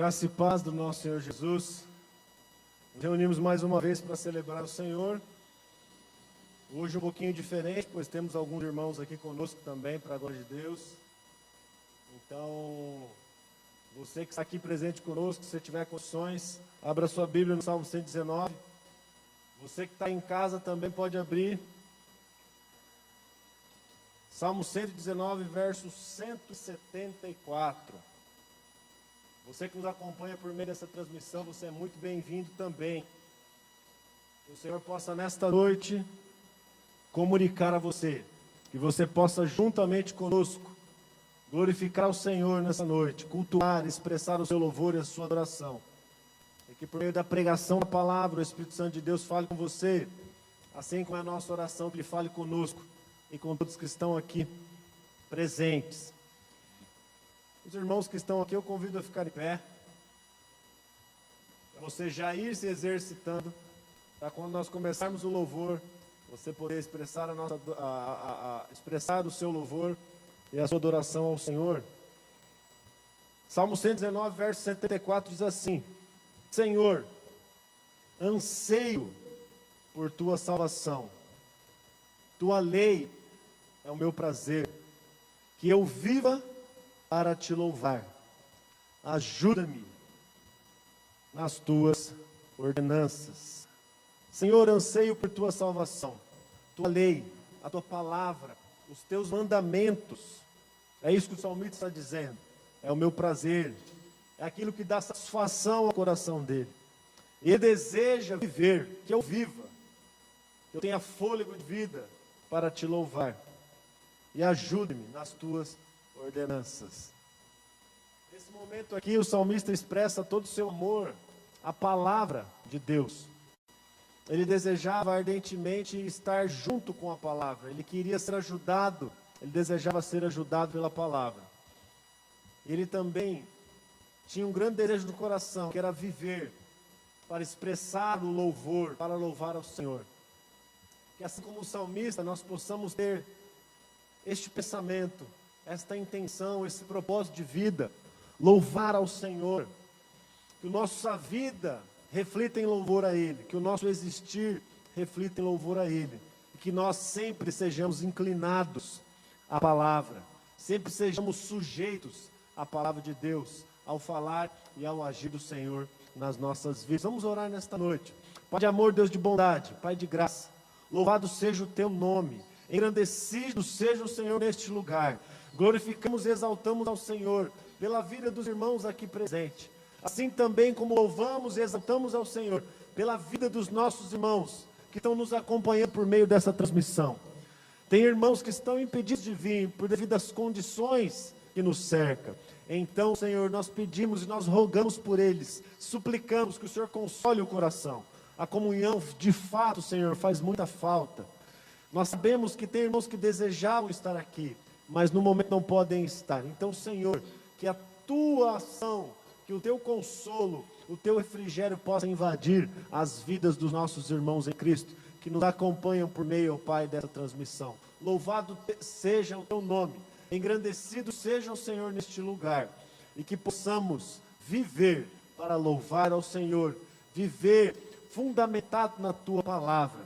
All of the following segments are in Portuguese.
Graça e paz do nosso Senhor Jesus. Nos reunimos mais uma vez para celebrar o Senhor. Hoje um pouquinho diferente, pois temos alguns irmãos aqui conosco também, para a glória de Deus. Então, você que está aqui presente conosco, se tiver condições, abra sua Bíblia no Salmo 119. Você que está em casa também pode abrir. Salmo 119, verso 174. Você que nos acompanha por meio dessa transmissão, você é muito bem-vindo também. Que o Senhor possa nesta noite comunicar a você, que você possa juntamente conosco glorificar o Senhor nessa noite, cultuar, expressar o seu louvor e a sua adoração. E que por meio da pregação da palavra, o Espírito Santo de Deus fale com você, assim como é a nossa oração, que Ele fale conosco e com todos que estão aqui presentes. Os irmãos que estão aqui, eu convido a ficar em pé, para você já ir se exercitando, para quando nós começarmos o louvor, você poder expressar, expressar o seu louvor e a sua adoração ao Senhor. Salmo 119, verso 74 diz assim: Senhor, anseio por tua salvação, tua lei é o meu prazer, que eu viva para te louvar. Ajuda-me nas tuas ordenanças. Senhor, anseio por tua salvação, tua lei, a tua palavra, os teus mandamentos. É isso que o salmista está dizendo. É o meu prazer, é aquilo que dá satisfação ao coração dele. Ele deseja viver, que eu viva, que eu tenha fôlego de vida para te louvar. E ajude-me nas tuas ordenanças. Nesse momento aqui, o salmista expressa todo o seu amor à palavra de Deus. Ele desejava ardentemente estar junto com a palavra. Ele queria ser ajudado, ele desejava ser ajudado pela palavra. Ele também tinha um grande desejo no coração, que era viver para expressar o louvor, para louvar ao Senhor. Que assim como o salmista, nós possamos ter este pensamento, esta intenção, esse propósito de vida, louvar ao Senhor, que a nossa vida reflita em louvor a Ele, que o nosso existir reflita em louvor a Ele, e que nós sempre sejamos inclinados à palavra, sempre sejamos sujeitos à palavra de Deus, ao falar e ao agir do Senhor nas nossas vidas. Vamos orar nesta noite. Pai de amor, Deus de bondade, Pai de graça, louvado seja o teu nome, engrandecido seja o Senhor neste lugar. Glorificamos e exaltamos ao Senhor pela vida dos irmãos aqui presentes. Assim também como louvamos e exaltamos ao Senhor pela vida dos nossos irmãos que estão nos acompanhando por meio dessa transmissão. Tem irmãos que estão impedidos de vir por devido às condições que nos cercam. Então, Senhor, nós pedimos e nós rogamos por eles, suplicamos que o Senhor console o coração. A comunhão, de fato, Senhor, faz muita falta. Nós sabemos que tem irmãos que desejavam estar aqui, mas no momento não podem estar. Então, Senhor, que a tua ação, que o teu consolo, o teu refrigério possa invadir as vidas dos nossos irmãos em Cristo, que nos acompanham por meio, Pai, dessa transmissão. Louvado seja o teu nome, engrandecido seja o Senhor neste lugar, e que possamos viver para louvar ao Senhor, viver fundamentado na tua palavra,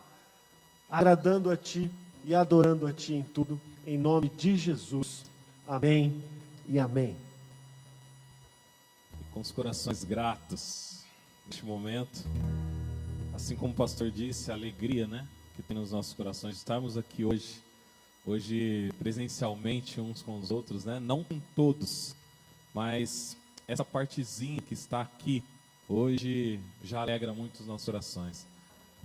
agradando a Ti e adorando a Ti em tudo, em nome de Jesus. Amém e amém. Com os corações gratos neste momento, assim como o pastor disse, a alegria, né, que tem nos nossos corações, estarmos aqui hoje presencialmente uns com os outros, né, não com todos, mas essa partezinha que está aqui hoje já alegra muito os nossos corações.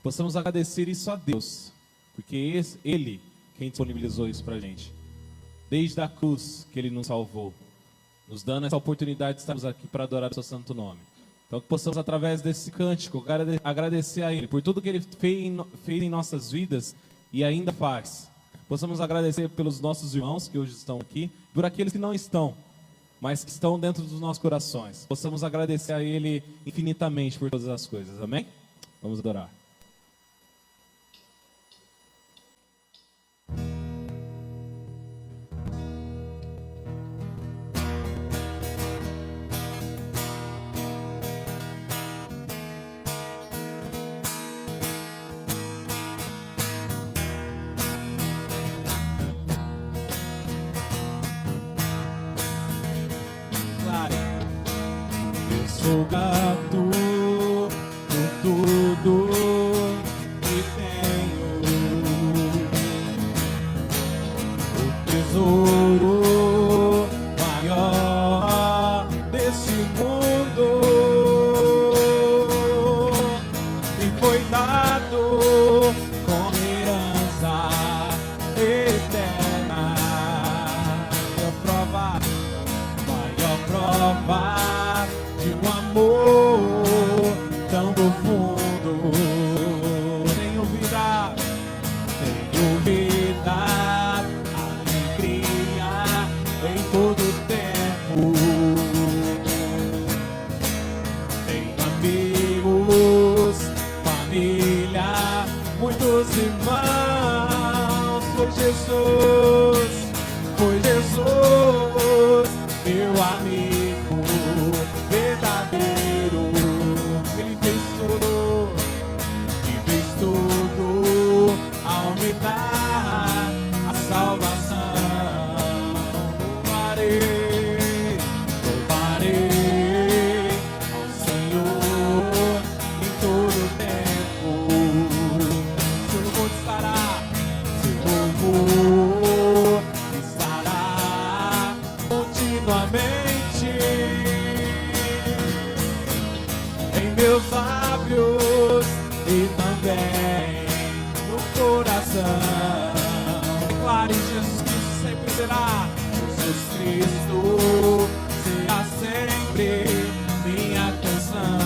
Possamos agradecer isso a Deus, porque Ele quem disponibilizou isso para a gente, desde a cruz que Ele nos salvou, nos dando essa oportunidade de estarmos aqui para adorar o seu santo nome. Então que possamos, através desse cântico, agradecer a Ele por tudo que Ele fez em nossas vidas e ainda faz. Possamos agradecer pelos nossos irmãos que hoje estão aqui, por aqueles que não estão, mas que estão dentro dos nossos corações. Possamos agradecer a Ele infinitamente por todas as coisas. Amém? Vamos adorar. sou grato por tudo que tenho. O tesouro maior desse mundo me foi dado como herança eterna. Maior prova de um amor tão profundo. Tenho vida, alegria em todo tempo. Tenho amigos, família, muitos irmãos. Foi Jesus, meu amigo verdadeiro. Ele fez tudo ao me dar a salvação. Louvarei ao Senhor em todo tempo. Seu louvor estará, seu louvor estará continuamente em meus lábios e também no coração. Declare: Jesus Cristo sempre será, Jesus Cristo será sempre minha canção.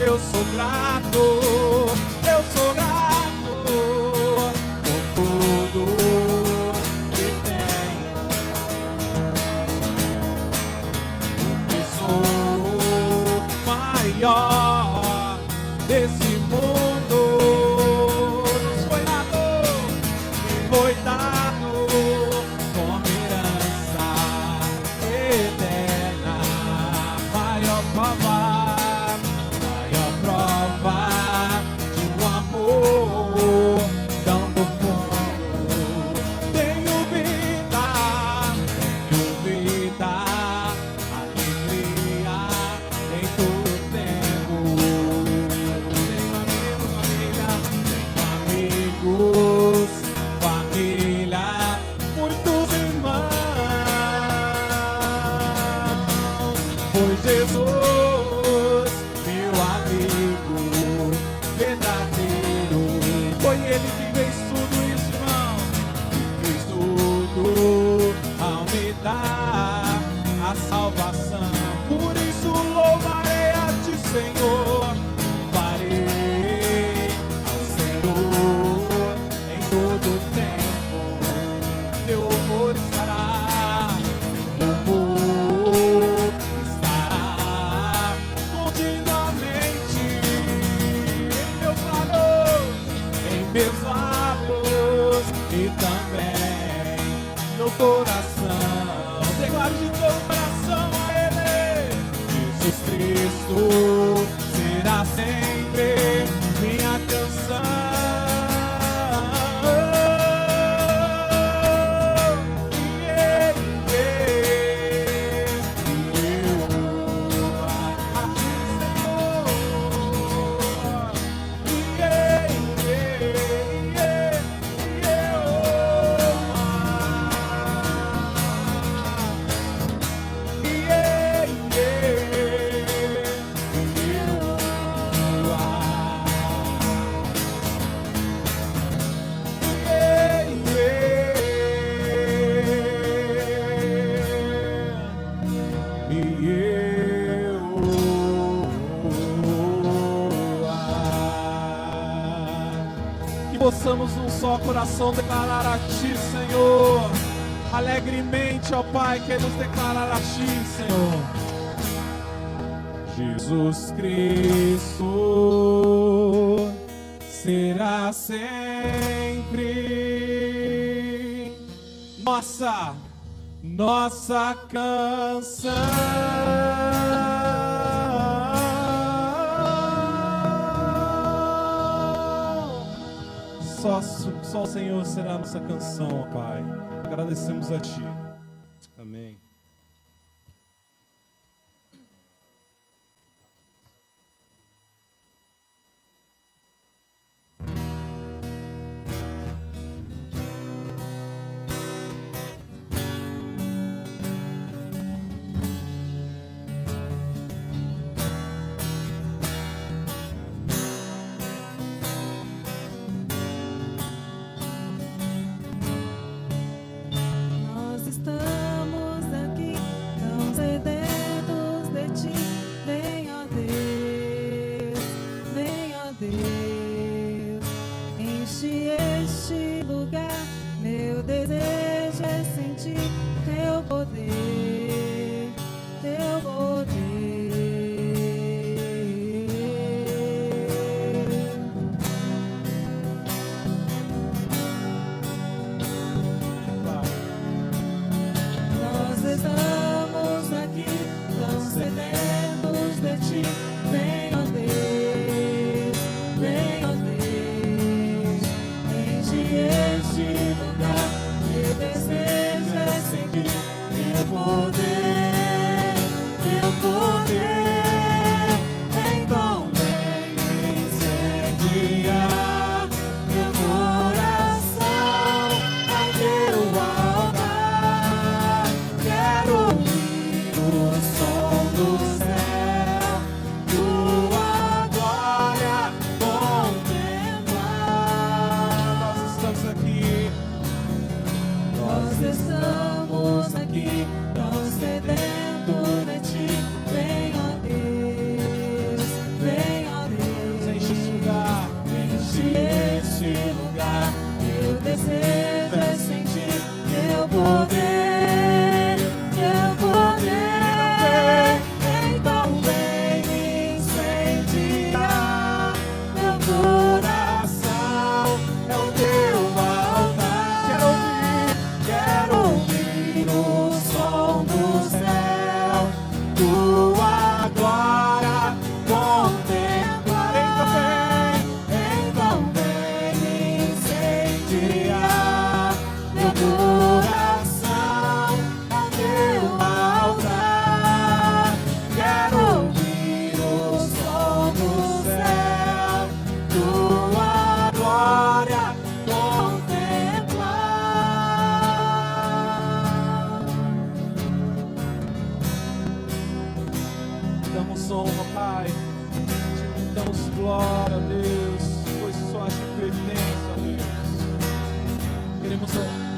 Eu sou grato por tudo que tenho. O tesouro maior desse mundo nos foi dado como herança eterna. Maior prova de um amor tão profundo. Tenho vida, alegria em todo tempo. Tenho amigos, família, muitos irmãos. Foi Jesus, meu amigo verdadeiro. Foi Ele que fez tudo isso, irmão. Que fez tudo ao me dar a salvação. Por isso louvarei a Ti, Senhor. Louvarei ao Senhor em todo tempo. Teu louvor estará, continuamente em meus lábios e também no coração. Declaro de todo o coração a Ele. Jesus Cristo será sempre minha canção. possamos um só coração declarar a Ti, Senhor. Alegremente, ó Pai, queremos declarar a Ti, Senhor. Jesus Cristo será sempre nossa canção. Só o Senhor será a nossa canção, ó Pai. Agradecemos a Ti. Amém.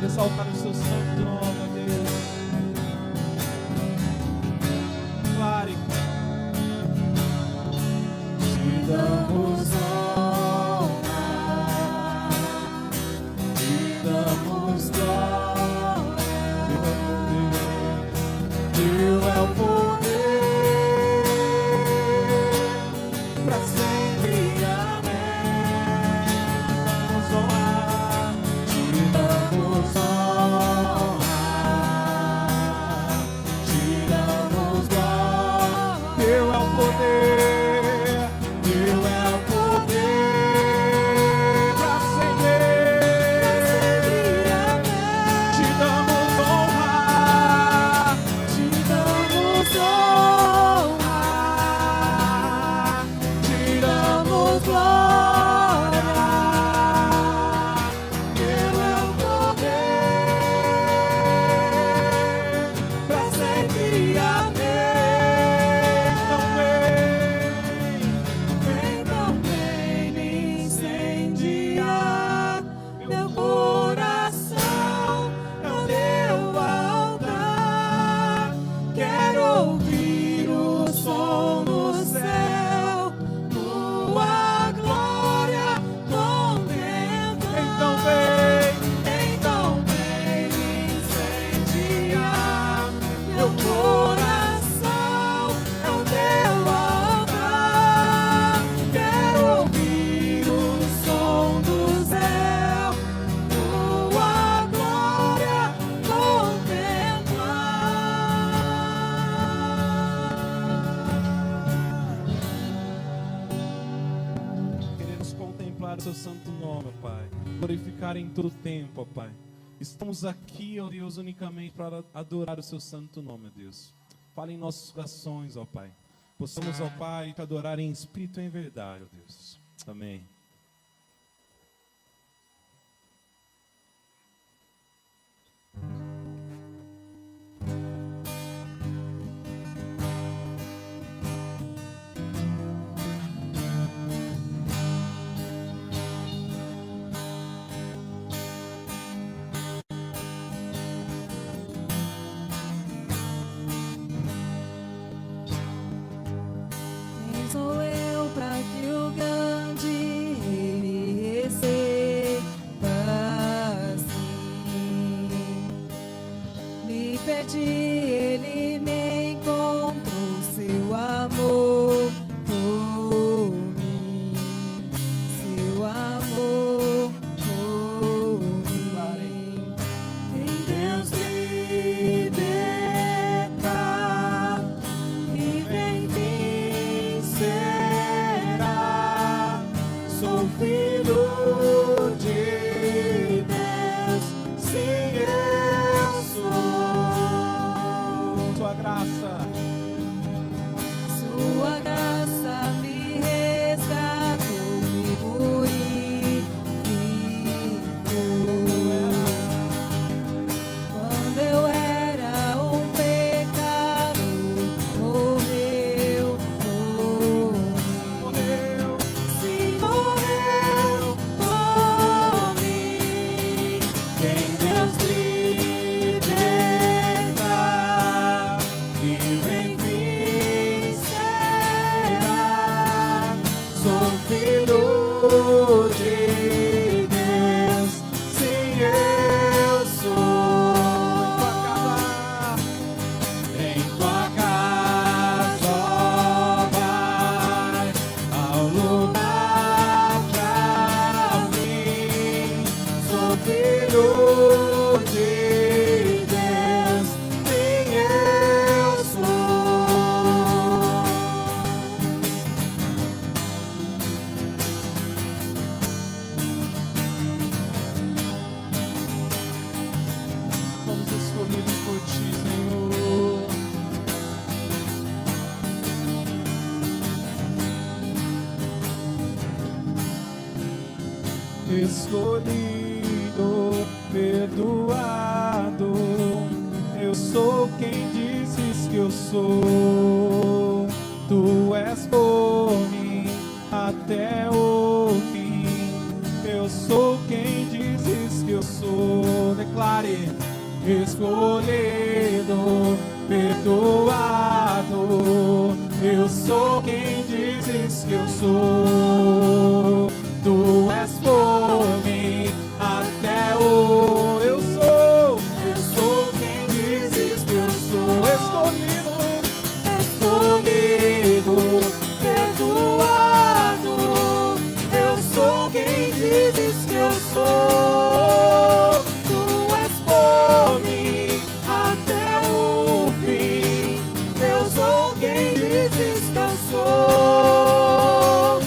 Exaltar o seu santo nome, ó Deus. Clare. Te damos honra, te damos glória. Teu é o poder pra sempre. Amém. Te damos honra. adorar o seu santo nome, ó Pai. Glorificar em todo tempo, ó Pai. Estamos aqui, ó Deus, unicamente para adorar o seu santo nome, ó Deus. Fala em nossos corações, ó Pai. Possamos, ó Pai, te adorar em espírito e em verdade, ó Deus. Amém. Quem sou eu para que o grande rei me receba assim? Me perdi, ele me encontrou, seu amor por mim, seu amor por mim. Em Deus liberta e vem vencerá. Sou filho de Deus, sim, eu sou. Sua graça. Sua graça me resgatou, me purificou. Quando eu era um pecador, morreu por mim. Sim, morreu por mim. Quem Deus liberta e vem vencerá. Sou filho de Deus, sim, eu sou. Em tua casa, ó Pai, ao lugar pra mim. Sou filho de Deus, sim, eu sou. Fomos escolhidos por ti, Senhor. Escolhido, perdoado, eu sou quem dizes que eu sou. Tu és por mim até o fim. Eu sou quem dizes que eu sou. Declare: escolhido, perdoado, eu sou quem dizes que eu sou. Tu és por mim até o eu sou quem dizes que eu sou. Escolhido, perdoado, eu sou quem dizes que eu sou. Tu és por mim até o fim. Eu sou quem dizes que eu sou.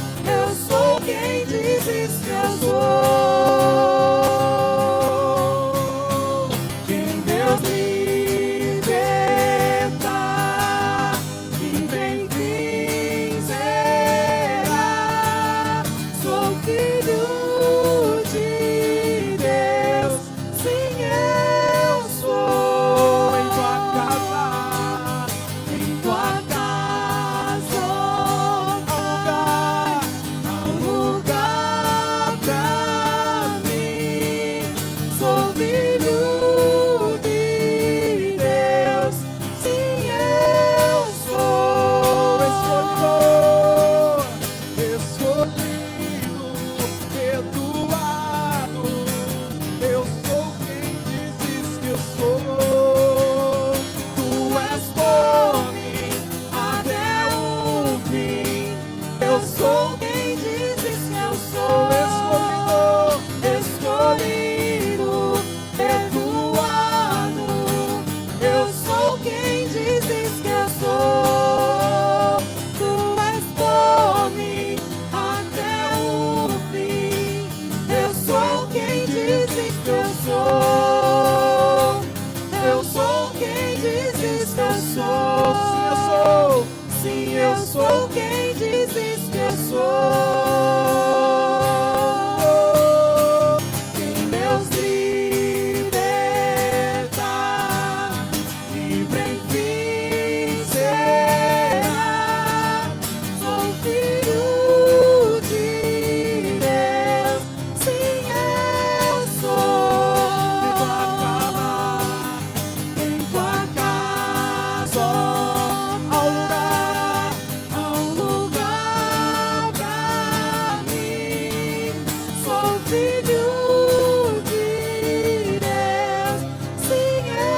Quem Deus liberta, livre enfim será. Sou filho de Deus, sim eu sou. Em tua casa há um lugar pra mim. Sou filho de Deus, sim eu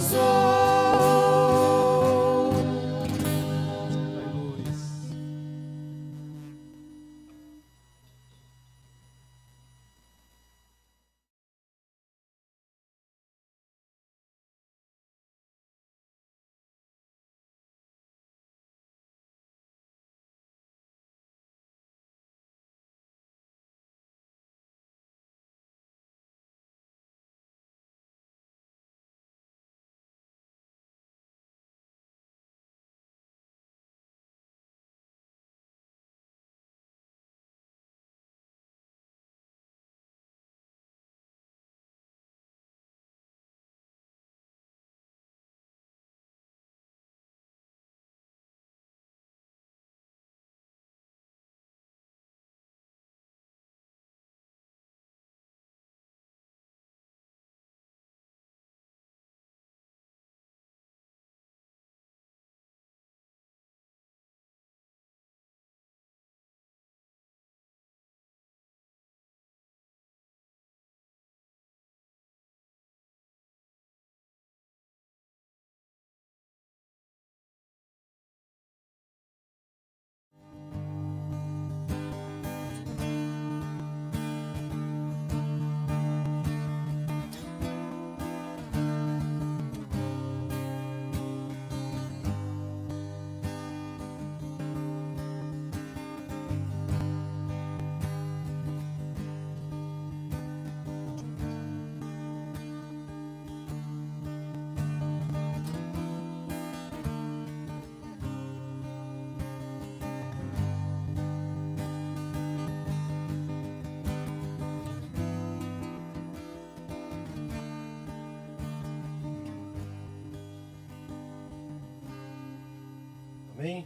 sou. Aleluia. Amém?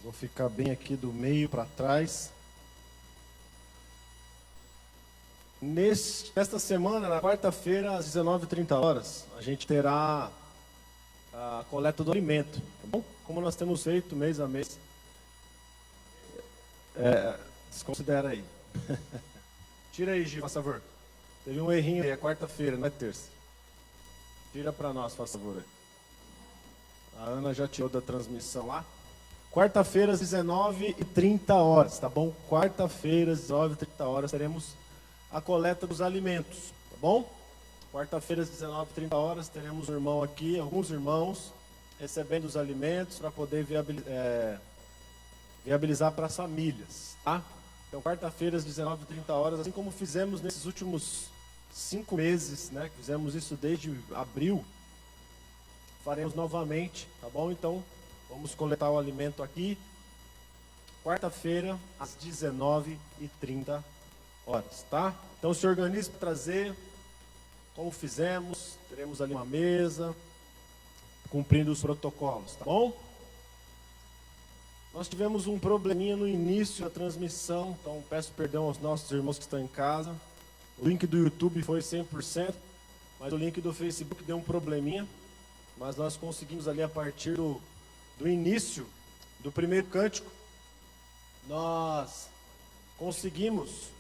Vou ficar bem aqui do meio para trás. Nesta semana, na quarta-feira, às 19h30, a gente terá a coleta do alimento, tá bom? Como nós temos feito mês a mês. Desconsidera aí. Tira aí, Gi, por favor. Teve um errinho aí, é quarta-feira, não é terça. Tira para nós, por favor. A Ana já tirou da transmissão lá. Quarta-feira, às 19h30, tá bom? Quarta-feira, às 19h30, teremos a coleta dos alimentos, tá bom? Quarta-feira, às 19h30, teremos um irmão aqui, alguns irmãos, recebendo os alimentos para poder viabilizar para as famílias, tá? Então, quarta-feira, às 19h30, assim como fizemos nesses últimos 5 meses, né? Fizemos isso desde abril, faremos novamente, tá bom? Então, vamos coletar o alimento aqui, quarta-feira, às 19h30, tá? Então, se organize para trazer, como fizemos, teremos ali uma mesa, cumprindo os protocolos, tá bom? Nós tivemos um probleminha no início da transmissão, então peço perdão aos nossos irmãos que estão em casa. O link do YouTube foi 100%, mas o link do Facebook deu um probleminha. Mas nós conseguimos ali a partir do início do primeiro cântico, nós conseguimos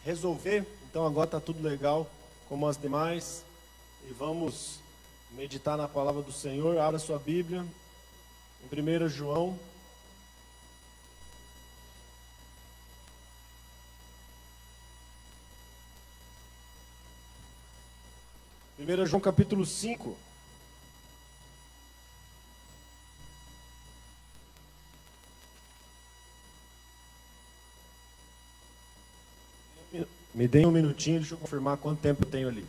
resolver. Então agora está tudo legal como as demais. E vamos meditar na palavra do Senhor. Abra sua Bíblia em 1 João. 1 João capítulo 5. Me deem um minutinho, deixa eu confirmar quanto tempo eu tenho ali.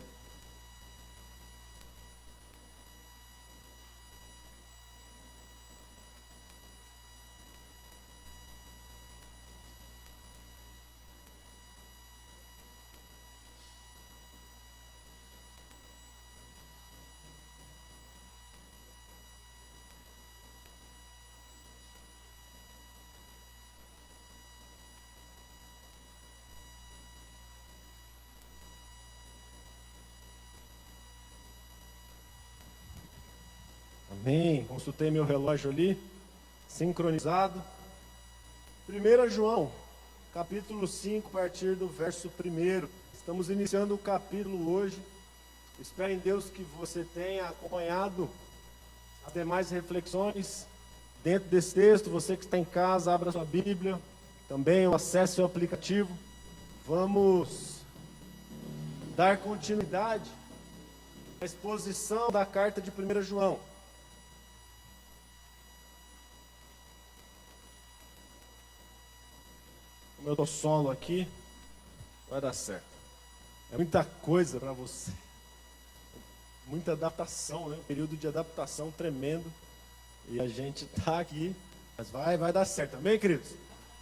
Amém. Consultei meu relógio ali, sincronizado. 1 João, capítulo 5, a partir do verso 1. Estamos iniciando o capítulo hoje. Espero em Deus que você tenha acompanhado as demais reflexões dentro desse texto. Você que está em casa, abra sua Bíblia. Também acesse o aplicativo. Vamos dar continuidade à exposição da carta de 1 João. Como eu estou solo aqui, vai dar certo. É muita coisa para você. Muita adaptação, né? Um período de adaptação tremendo. E a gente está aqui, mas vai dar certo. Amém, queridos?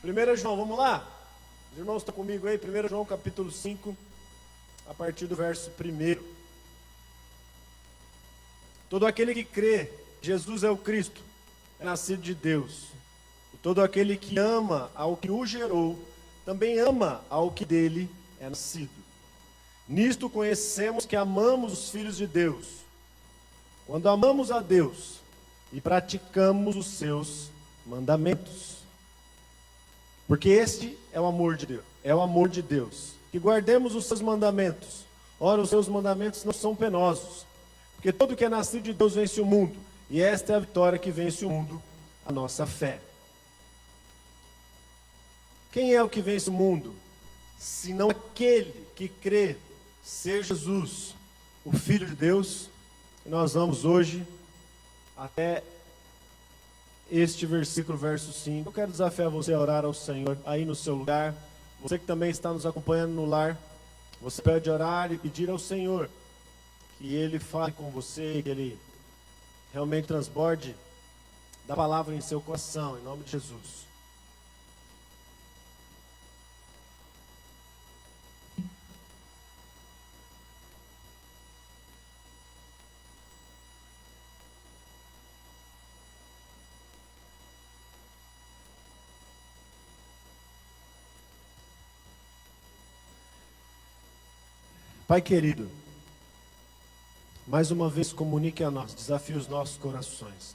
1 João, vamos lá? Os irmãos estão comigo aí? 1 João, capítulo 5, a partir do verso 1. Todo aquele que crê, Jesus é o Cristo, é nascido de Deus. E todo aquele que ama ao que o gerou, também ama ao que dele é nascido. Nisto conhecemos que amamos os filhos de Deus, quando amamos a Deus e praticamos os seus mandamentos. Porque este é o amor de Deus, que guardemos os seus mandamentos. Ora, os seus mandamentos não são penosos, porque todo que é nascido de Deus vence o mundo, e esta é a vitória que vence o mundo, a nossa fé. Quem é o que vence o mundo? Senão aquele que crê ser Jesus, o Filho de Deus. E nós vamos hoje até este versículo, verso 5. Eu quero desafiar você a orar ao Senhor aí no seu lugar. Você que também está nos acompanhando no lar, você pode orar e pedir ao Senhor que Ele fale com você, que Ele realmente transborde da palavra em seu coração, em nome de Jesus. Pai querido, mais uma vez comunique a nós, desafie os nossos corações.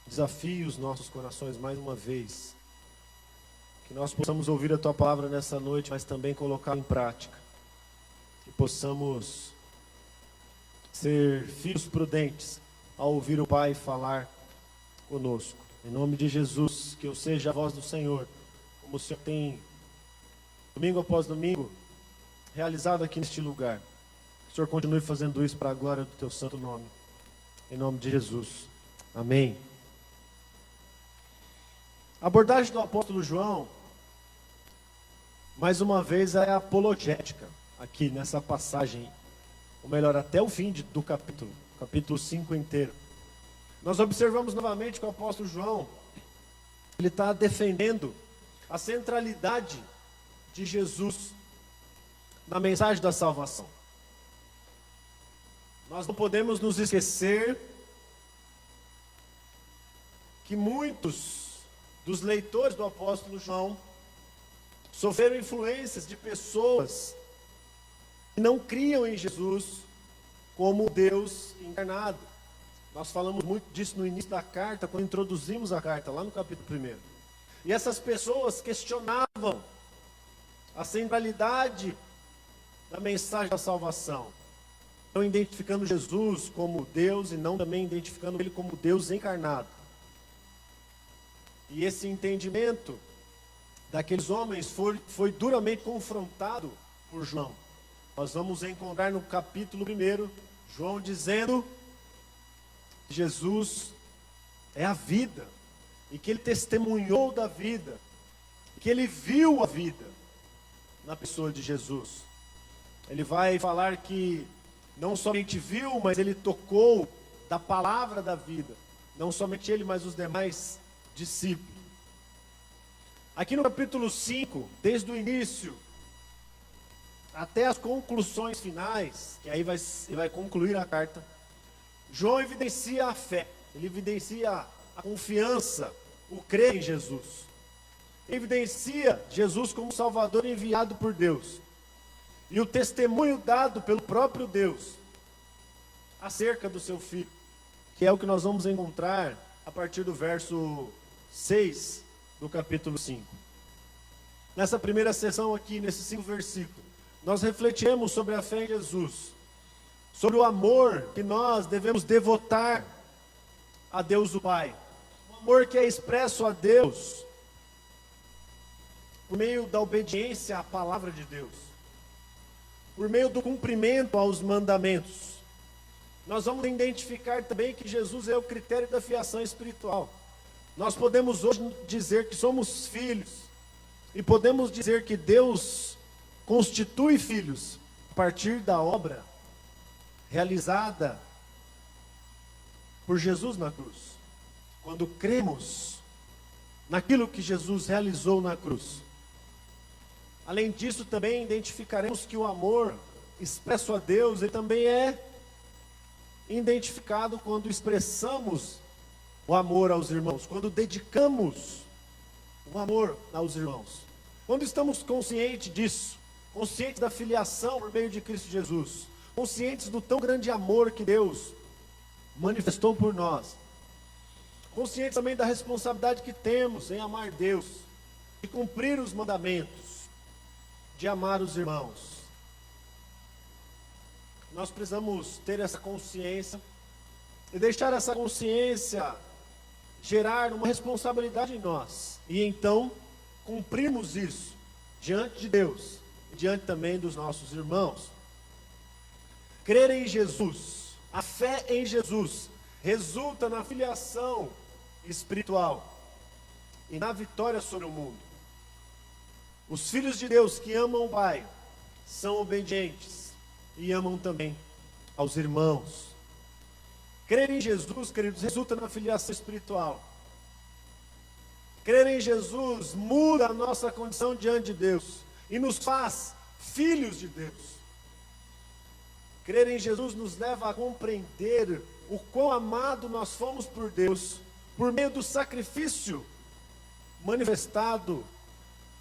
Desafie os nossos corações mais uma vez. Que nós possamos ouvir a Tua palavra nessa noite, mas também colocá-la em prática. Que possamos ser filhos prudentes ao ouvir o Pai falar conosco. Em nome de Jesus, que eu seja a voz do Senhor, como o Senhor tem, domingo após domingo, realizado aqui neste lugar. Que o Senhor continue fazendo isso para a glória do Teu santo nome. Em nome de Jesus. Amém. A abordagem do apóstolo João, mais uma vez, é apologética. Aqui nessa passagem, ou melhor, até o fim do capítulo 5 inteiro. Nós observamos novamente que o apóstolo João, ele está defendendo a centralidade de Jesus na mensagem da salvação. Nós não podemos nos esquecer que muitos dos leitores do apóstolo João sofreram influências de pessoas que não criam em Jesus como Deus encarnado. Nós falamos muito disso no início da carta, quando introduzimos a carta, lá no capítulo 1. E essas pessoas questionavam a centralidade da mensagem da salvação, não identificando Jesus como Deus e não também identificando Ele como Deus encarnado. E esse entendimento daqueles homens foi duramente confrontado por João. Nós vamos encontrar no capítulo 1, João dizendo que Jesus é a vida, e que Ele testemunhou da vida, que Ele viu a vida. na pessoa de Jesus. Ele vai falar que não somente viu, mas ele tocou da palavra da vida. Não somente ele, mas os demais discípulos. Aqui no capítulo 5, desde o início até as conclusões finais, que aí ele vai concluir a carta, João evidencia a fé, ele evidencia a confiança, o crer em Jesus. Evidencia Jesus como Salvador enviado por Deus. E o testemunho dado pelo próprio Deus acerca do seu Filho, que é o que nós vamos encontrar a partir do verso 6 do capítulo 5. Nessa primeira sessão aqui, nesses 5 versículos, nós refletiremos sobre a fé em Jesus, sobre o amor que nós devemos devotar a Deus o Pai, um amor que é expresso a Deus por meio da obediência à palavra de Deus, por meio do cumprimento aos mandamentos. Nós vamos identificar também que Jesus é o critério da filiação espiritual. Nós podemos hoje dizer que somos filhos, e podemos dizer que Deus constitui filhos a partir da obra realizada por Jesus na cruz. Quando cremos naquilo que Jesus realizou na cruz. Além disso, também identificaremos que o amor expresso a Deus, ele também é identificado quando expressamos o amor aos irmãos, quando dedicamos o amor aos irmãos. Quando estamos conscientes disso, conscientes da filiação por meio de Cristo Jesus, conscientes do tão grande amor que Deus manifestou por nós, conscientes também da responsabilidade que temos em amar Deus, de cumprir os mandamentos, de amar os irmãos. Nós precisamos ter essa consciência e deixar essa consciência gerar uma responsabilidade em nós, e então cumprirmos isso diante de Deus e diante também dos nossos irmãos. Crer em Jesus, a fé em Jesus, resulta na filiação espiritual e na vitória sobre o mundo. Os filhos de Deus que amam o Pai são obedientes e amam também aos irmãos. Crer em Jesus, queridos, resulta na filiação espiritual. Crer em Jesus muda a nossa condição diante de Deus e nos faz filhos de Deus. Crer em Jesus nos leva a compreender o quão amado nós fomos por Deus, por meio do sacrifício manifestado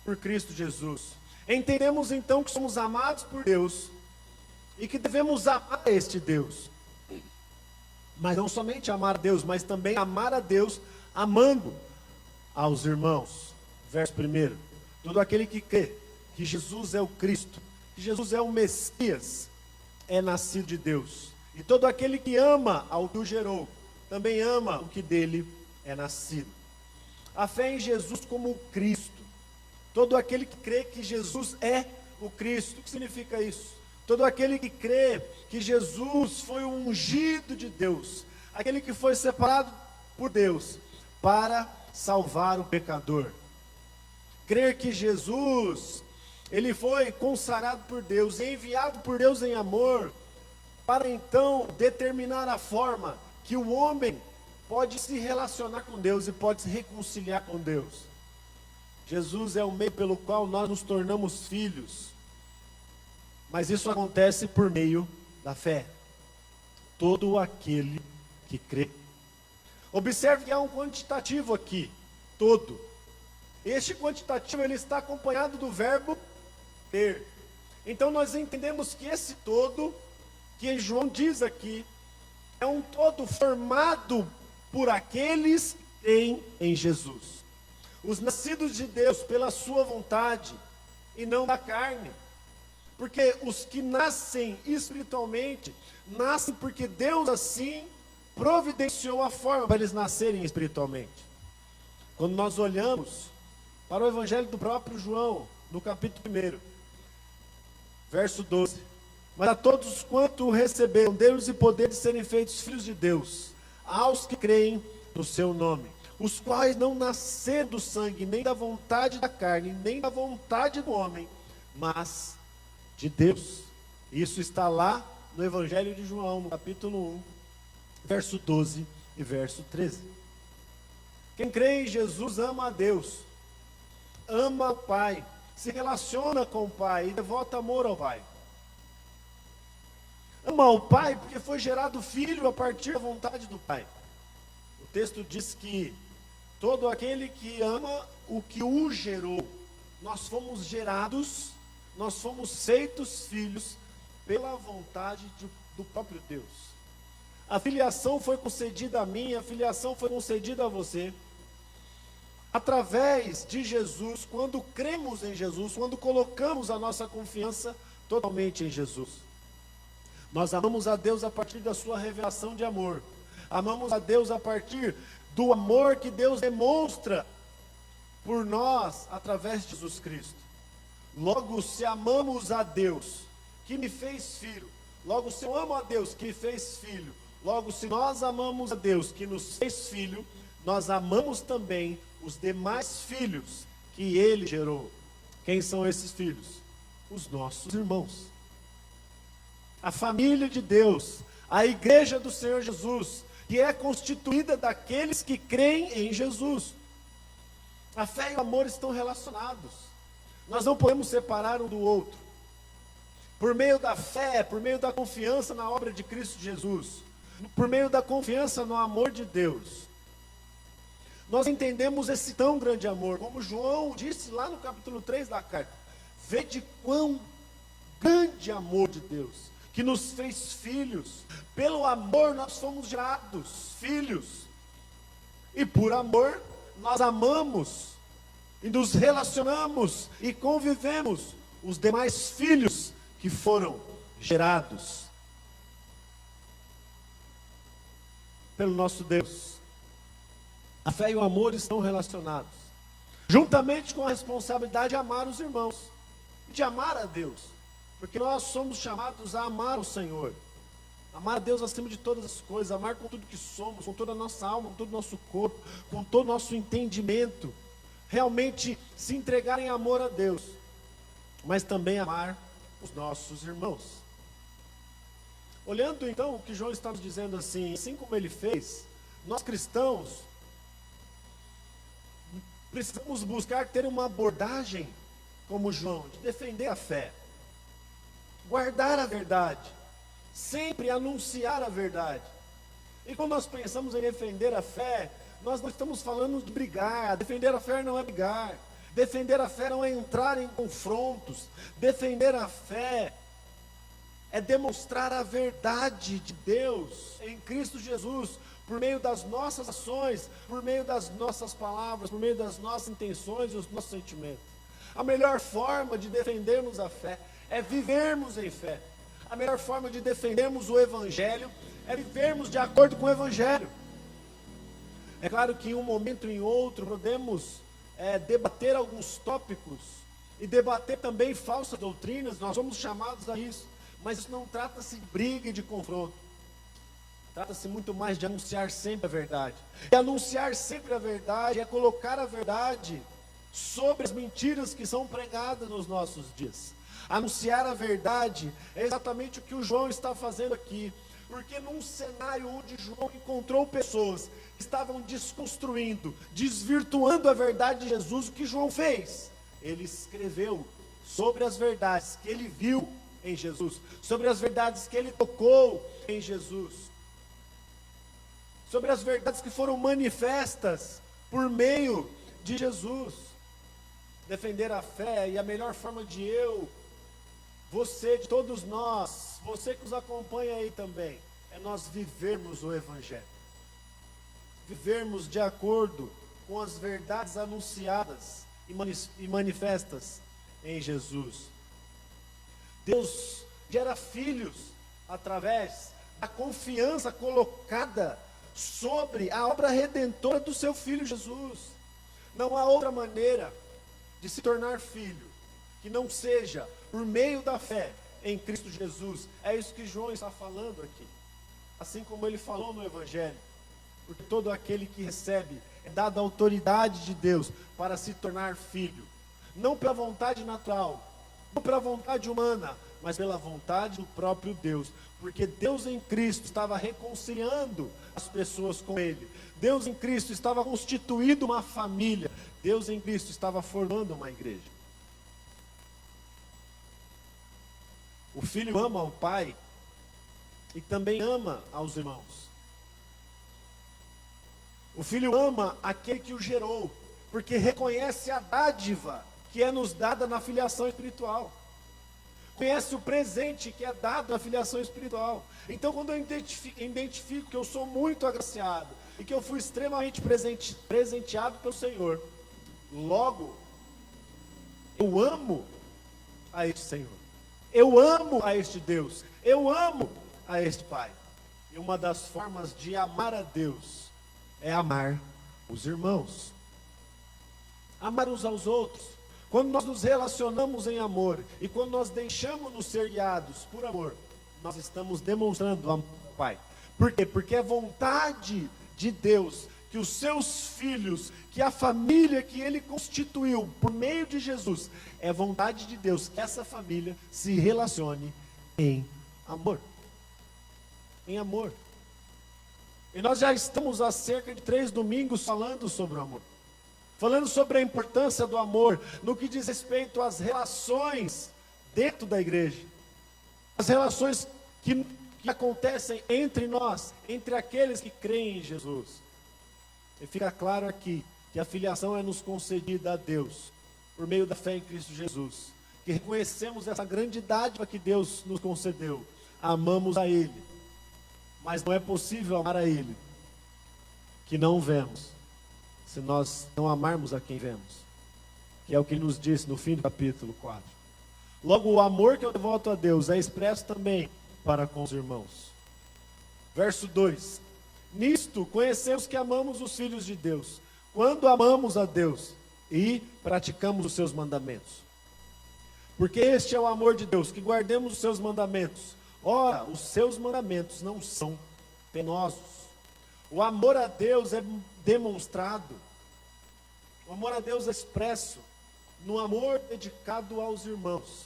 por Cristo Jesus. Entendemos então que somos amados por Deus e que devemos amar este Deus. Mas não somente amar a Deus, mas também amar a Deus amando aos irmãos. Verso 1: todo aquele que crê que Jesus é o Cristo, que Jesus é o Messias, é nascido de Deus. E todo aquele que ama ao que o gerou, também ama o que dele é nascido. A fé em Jesus como o Cristo. Todo aquele que crê que Jesus é o Cristo. O que significa isso? Todo aquele que crê que Jesus foi o ungido de Deus, aquele que foi separado por Deus para salvar o pecador. Crer que Jesus, ele foi consagrado por Deus, enviado por Deus em amor, para então determinar a forma que o homem pode se relacionar com Deus e pode se reconciliar com Deus. Jesus é o meio pelo qual nós nos tornamos filhos, mas isso acontece por meio da fé. Todo aquele que crê. Observe que há um quantitativo aqui, todo. Este quantitativo ele está acompanhado do verbo ter. Então nós entendemos que esse todo, que João diz aqui, é um todo formado por aqueles que creem em Jesus. Os nascidos de Deus pela sua vontade e não da carne. Porque os que nascem espiritualmente, nascem porque Deus assim providenciou a forma para eles nascerem espiritualmente. Quando nós olhamos para o evangelho do próprio João, no capítulo 1, verso 12: mas a todos quanto o receberam, deu-lhes o poder de serem feitos filhos de Deus, aos que creem no seu nome, os quais não nasceram do sangue, nem da vontade da carne, nem da vontade do homem, mas de Deus. Isso está lá no Evangelho de João, no capítulo 1, verso 12 e verso 13. Quem crê em Jesus ama a Deus, ama o Pai, se relaciona com o Pai e devota amor ao Pai. Ama o Pai porque foi gerado filho a partir da vontade do Pai. O texto diz que todo aquele que ama o que o gerou, nós fomos gerados, nós fomos feitos filhos pela vontade do próprio Deus. A filiação foi concedida a mim, a filiação foi concedida a você, através de Jesus, quando cremos em Jesus, quando colocamos a nossa confiança totalmente em Jesus. Nós amamos a Deus a partir da sua revelação de amor. Amamos a Deus a partir do amor que Deus demonstra por nós através de Jesus Cristo. Logo, se amamos a Deus que me fez filho, logo se eu amo a Deus que me fez filho, logo se nós amamos a Deus que nos fez filho, nós amamos também os demais filhos que Ele gerou. Quem são esses filhos? Os nossos irmãos. A família de Deus, a igreja do Senhor Jesus, que é constituída daqueles que creem em Jesus. A fé e o amor estão relacionados. Nós não podemos separar um do outro. Por meio da fé, por meio da confiança na obra de Cristo Jesus, por meio da confiança no amor de Deus, nós entendemos esse tão grande amor, como João disse lá no capítulo 3 da carta. Vede quão grande amor de Deus, que nos fez filhos. Pelo amor nós fomos gerados filhos. E por amor nós amamos e nos relacionamos e convivemos os demais filhos que foram gerados pelo nosso Deus. A fé e o amor estão relacionados, juntamente com a responsabilidade de amar os irmãos, de amar a Deus, porque nós somos chamados a amar o Senhor, amar a Deus acima de todas as coisas, amar com tudo que somos, com toda a nossa alma, com todo o nosso corpo, com todo o nosso entendimento, realmente se entregar em amor a Deus, mas também amar os nossos irmãos. Olhando então o que João está nos dizendo assim como ele fez, nós cristãos precisamos buscar ter uma abordagem como João, de defender a fé, guardar a verdade, sempre anunciar a verdade. E quando nós pensamos em defender a fé, nós não estamos falando de brigar. Defender a fé não é brigar. Defender a fé não é entrar em confrontos. Defender a fé é demonstrar a verdade de Deus em Cristo Jesus, por meio das nossas ações, por meio das nossas palavras, por meio das nossas intenções e os nossos sentimentos. A melhor forma de defendermos a fé é vivermos em fé. A melhor forma de defendermos o Evangelho é vivermos de acordo com o Evangelho. É claro que em um momento e em outro podemos debater alguns tópicos e debater também falsas doutrinas, nós somos chamados a isso, mas isso não trata-se de briga e de confronto. Trata-se muito mais de anunciar sempre a verdade. E anunciar sempre a verdade é colocar a verdade sobre as mentiras que são pregadas nos nossos dias. Anunciar a verdade é exatamente o que o João está fazendo aqui. Porque num cenário onde João encontrou pessoas que estavam desconstruindo, desvirtuando a verdade de Jesus, o que João fez? Ele escreveu sobre as verdades que ele viu em Jesus, sobre as verdades que ele tocou em Jesus, sobre as verdades que foram manifestas por meio de Jesus. Defender a fé, e a melhor forma de você, de todos nós, você que nos acompanha aí também, é nós vivermos o Evangelho, vivermos de acordo com as verdades anunciadas e manifestas em Jesus. Deus gera filhos através da confiança colocada sobre a obra redentora do seu Filho Jesus. Não há outra maneira de se tornar filho que não seja por meio da fé em Cristo Jesus. É isso que João está falando aqui, assim como ele falou no Evangelho. Porque todo aquele que recebe é dado a autoridade de Deus para se tornar filho, não pela vontade natural, não pela vontade humana, mas pela vontade do próprio Deus, porque Deus em Cristo estava reconciliando as pessoas com Ele, Deus em Cristo estava constituindo uma família, Deus em Cristo estava formando uma igreja. O filho ama ao pai e também ama aos irmãos. O filho ama aquele que o gerou, porque reconhece a dádiva que é nos dada na filiação espiritual. Conhece o presente que é dado na filiação espiritual. Então, quando eu identifico que eu sou muito agraciado e que eu fui extremamente presenteado pelo Senhor, logo, eu amo a este Senhor. Eu amo a este Deus. Eu amo a este Pai. E uma das formas de amar a Deus é amar os irmãos. Amar uns aos outros. Quando nós nos relacionamos em amor e quando nós deixamos-nos ser guiados por amor, nós estamos demonstrando amor ao Pai. Por quê? Porque é vontade de Deus que os seus filhos, que a família que Ele constituiu por meio de Jesus, é vontade de Deus que essa família se relacione em amor. Em amor. E nós já estamos há cerca de 3 domingos falando sobre o amor. Falando sobre a importância do amor no que diz respeito às relações dentro da igreja. As relações que acontecem entre nós, entre aqueles que creem em Jesus. E fica claro aqui que a filiação é nos concedida a Deus, por meio da fé em Cristo Jesus. Que reconhecemos essa grande dádiva que Deus nos concedeu. Amamos a Ele. Mas não é possível amar a Ele que não vemos, se nós não amarmos a quem vemos, que é o que Ele nos disse no fim do capítulo 4. Logo, o amor que eu devoto a Deus é expresso também para com os irmãos. Verso 2: nisto conhecemos que amamos os filhos de Deus, quando amamos a Deus e praticamos os seus mandamentos. Porque este é o amor de Deus, que guardemos os seus mandamentos. Ora, os seus mandamentos não são penosos. O amor a Deus é demonstrado, o amor a Deus é expresso no amor dedicado aos irmãos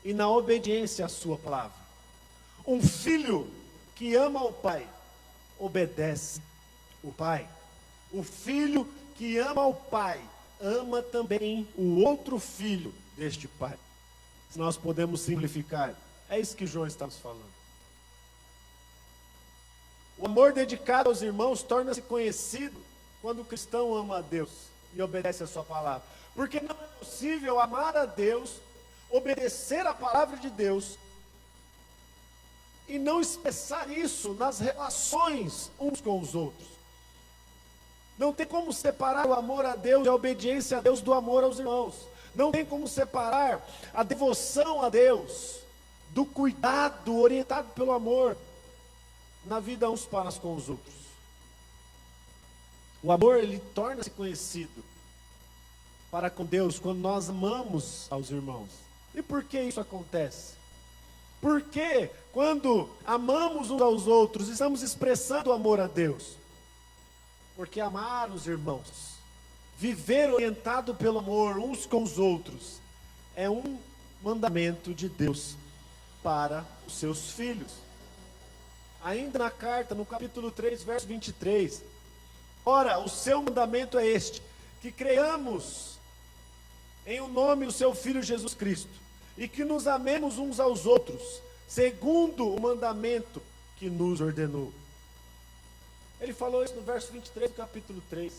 e na obediência à sua palavra. Um filho que ama o pai, obedece o pai. O filho que ama o pai, ama também o outro filho deste pai. Se nós podemos simplificar, é isso que João está nos falando. O amor dedicado aos irmãos torna-se conhecido quando o cristão ama a Deus e obedece a sua palavra. Porque não é possível amar a Deus, obedecer a palavra de Deus e não expressar isso nas relações uns com os outros. Não tem como separar o amor a Deus e a obediência a Deus do amor aos irmãos. Não tem como separar a devoção a Deus do cuidado orientado pelo amor na vida uns para com os outros. O amor, ele torna-se conhecido para com Deus quando nós amamos aos irmãos. E por que isso acontece? Porque quando amamos uns aos outros, estamos expressando o amor a Deus. Porque amar os irmãos, viver orientado pelo amor uns com os outros, é um mandamento de Deus para os seus filhos. Ainda na carta, no capítulo 3, verso 23. Ora, o seu mandamento é este, que creiamos em o nome do seu Filho Jesus Cristo, e que nos amemos uns aos outros, segundo o mandamento que nos ordenou. Ele falou isso no verso 23 do capítulo 3.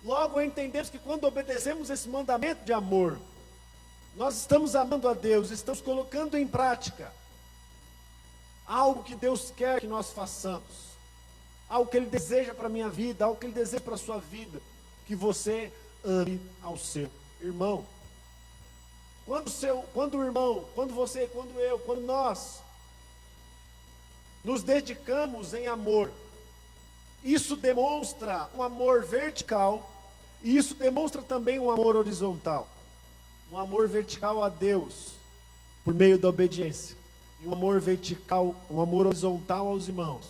Logo entendemos que quando obedecemos esse mandamento de amor, nós estamos amando a Deus, estamos colocando em prática algo que Deus quer que nós façamos, algo que Ele deseja para a minha vida, algo que Ele deseja para a sua vida, que você ame ao seu irmão. Quando o irmão, quando você, quando eu, quando nós nos dedicamos em amor, isso demonstra um amor vertical, e isso demonstra também um amor horizontal. Um amor vertical a Deus, por meio da obediência. E um amor vertical, um amor horizontal aos irmãos,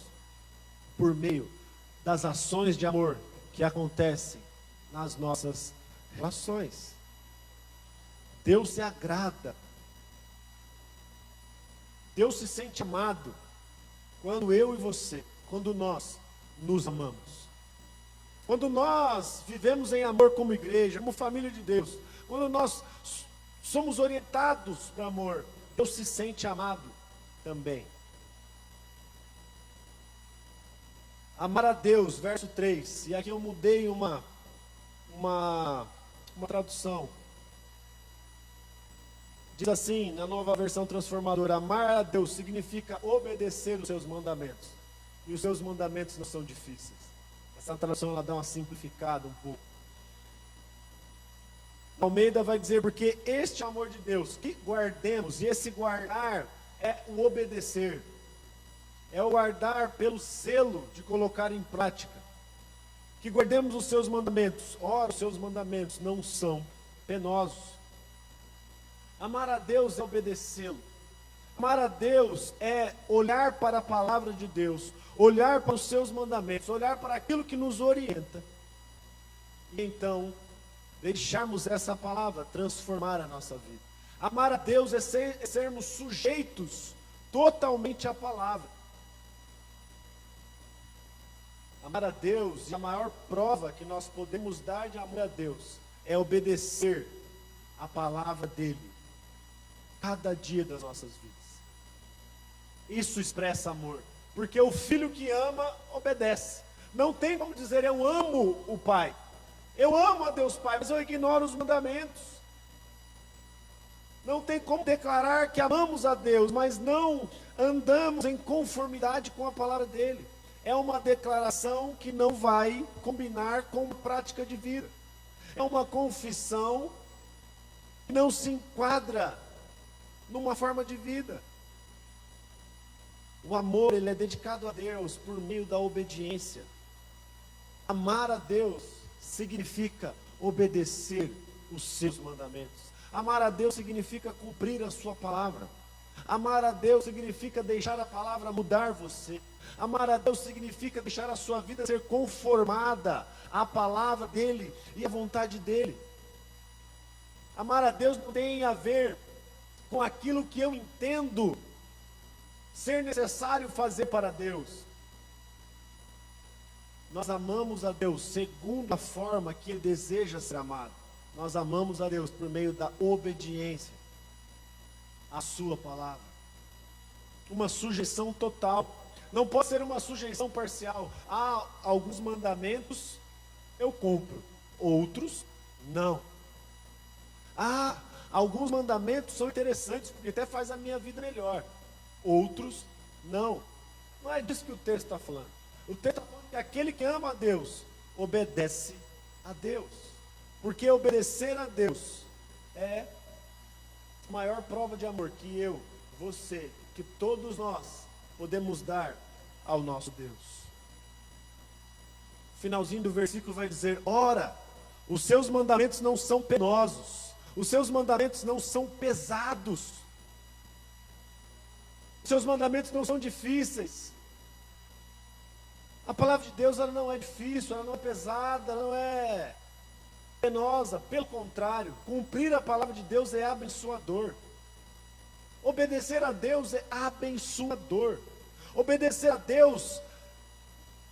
por meio das ações de amor que acontecem nas nossas relações. Deus se agrada Deus se sente amado quando eu e você, quando nós nos amamos. Quando nós vivemos em amor como igreja, como família de Deus, quando nós somos orientados para amor, Deus se sente amado também. Amar a Deus, verso 3, e aqui eu mudei uma tradução. Diz assim, na nova versão transformadora: amar a Deus significa obedecer os seus mandamentos. E os seus mandamentos não são difíceis. Essa tradução ela dá uma simplificada um pouco. Almeida vai dizer: porque este amor de Deus que guardemos, e esse guardar é o obedecer, é o guardar pelo selo de colocar em prática, que guardemos os seus mandamentos. Ora, os seus mandamentos não são penosos. Amar a Deus é obedecê-lo. Amar a Deus é olhar para a palavra de Deus, olhar para os seus mandamentos, olhar para aquilo que nos orienta, e então deixarmos essa palavra transformar a nossa vida. Amar a Deus é sermos sujeitos totalmente à palavra. Amar a Deus, e a maior prova que nós podemos dar de amor a Deus é obedecer a palavra dele cada dia das nossas vidas. Isso expressa amor, porque o filho que ama obedece. Não tem como dizer eu amo o Pai, eu amo a Deus Pai, mas eu ignoro os mandamentos. Não tem como declarar que amamos a Deus, mas não andamos em conformidade com a palavra dele. É uma declaração que não vai combinar com a prática de vida. É uma confissão que não se enquadra numa forma de vida. O amor, ele é dedicado a Deus por meio da obediência. Amar a Deus significa obedecer os seus mandamentos. Amar a Deus significa cumprir a sua palavra. Amar a Deus significa deixar a palavra mudar você. Amar a Deus significa deixar a sua vida ser conformada à palavra dele e à vontade dele. Amar a Deus não tem a ver com aquilo que eu entendo ser necessário fazer para Deus. Nós amamos a Deus segundo a forma que Ele deseja ser amado. Nós amamos a Deus por meio da obediência à sua palavra. Uma sujeição total. Não pode ser uma sujeição parcial. Há alguns mandamentos eu cumpro, outros não. Alguns mandamentos são interessantes, porque até faz a minha vida melhor. Outros não. Não é disso que o texto está falando. O texto está falando que aquele que ama a Deus obedece a Deus. Porque obedecer a Deus é a maior prova de amor que eu, você, que todos nós podemos dar ao nosso Deus. O finalzinho do versículo vai dizer: ora, os seus mandamentos não são penosos, os seus mandamentos não são pesados, os seus mandamentos não são difíceis. A palavra de Deus, ela não é difícil, ela não é pesada, ela não é penosa. Pelo contrário, cumprir a palavra de Deus é abençoador. Obedecer a Deus é abençoador. Obedecer a Deus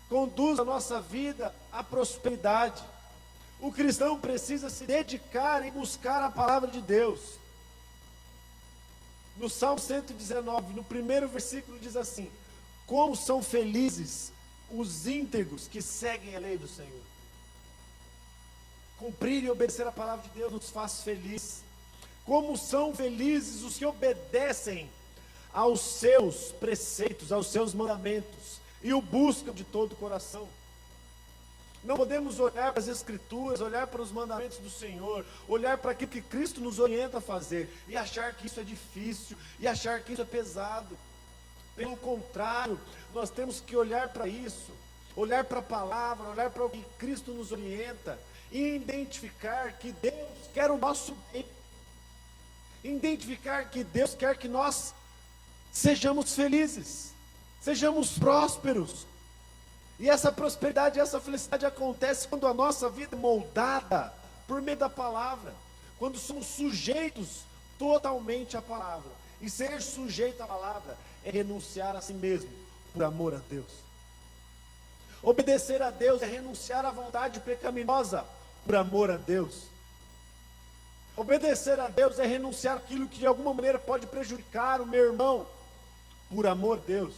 conduz a nossa vida à prosperidade. O cristão precisa se dedicar em buscar a palavra de Deus. No Salmo 119, no primeiro versículo diz assim: como são felizes os íntegros que seguem a lei do Senhor. Cumprir e obedecer a palavra de Deus nos faz felizes. Como são felizes os que obedecem aos seus preceitos, aos seus mandamentos, e o buscam de todo o coração. Não podemos olhar para as Escrituras, olhar para os mandamentos do Senhor, olhar para aquilo que Cristo nos orienta a fazer, e achar que isso é difícil, e achar que isso é pesado. Pelo contrário, nós temos que olhar para isso, olhar para a palavra, olhar para o que Cristo nos orienta, e identificar que Deus quer o nosso bem. Identificar que Deus quer que nós sejamos felizes, sejamos prósperos. E essa prosperidade, essa felicidade acontece quando a nossa vida é moldada por meio da palavra, quando somos sujeitos totalmente à palavra. E ser sujeito à palavra é renunciar a si mesmo por amor a Deus. Obedecer a Deus é renunciar à vontade pecaminosa por amor a Deus. Obedecer a Deus é renunciar àquilo que de alguma maneira pode prejudicar o meu irmão por amor a Deus.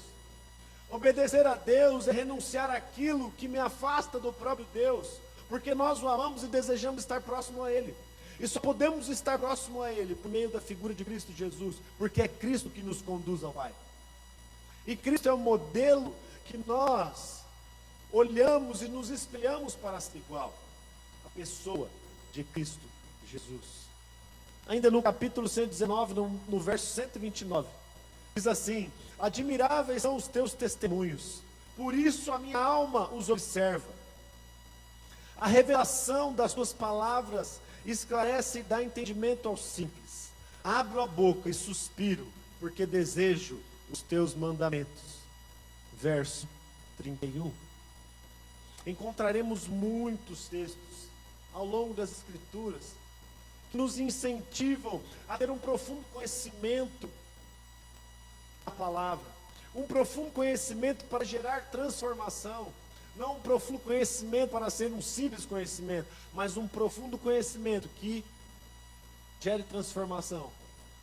Obedecer a Deus é renunciar àquilo que me afasta do próprio Deus, porque nós o amamos e desejamos estar próximo a Ele. E só podemos estar próximo a Ele por meio da figura de Cristo Jesus, porque é Cristo que nos conduz ao Pai. E Cristo é o modelo que nós olhamos e nos espelhamos para ser igual. A pessoa de Cristo Jesus. Ainda no capítulo 119, no verso 129, diz assim: admiráveis são os teus testemunhos, por isso a minha alma os observa. A revelação das tuas palavras esclarece e dá entendimento aos simples. Abro a boca e suspiro, porque desejo os teus mandamentos. Verso 31. Encontraremos muitos textos ao longo das Escrituras que nos incentivam a ter um profundo conhecimento da palavra, um profundo conhecimento para gerar transformação, não um profundo conhecimento para ser um simples conhecimento, mas um profundo conhecimento que gere transformação,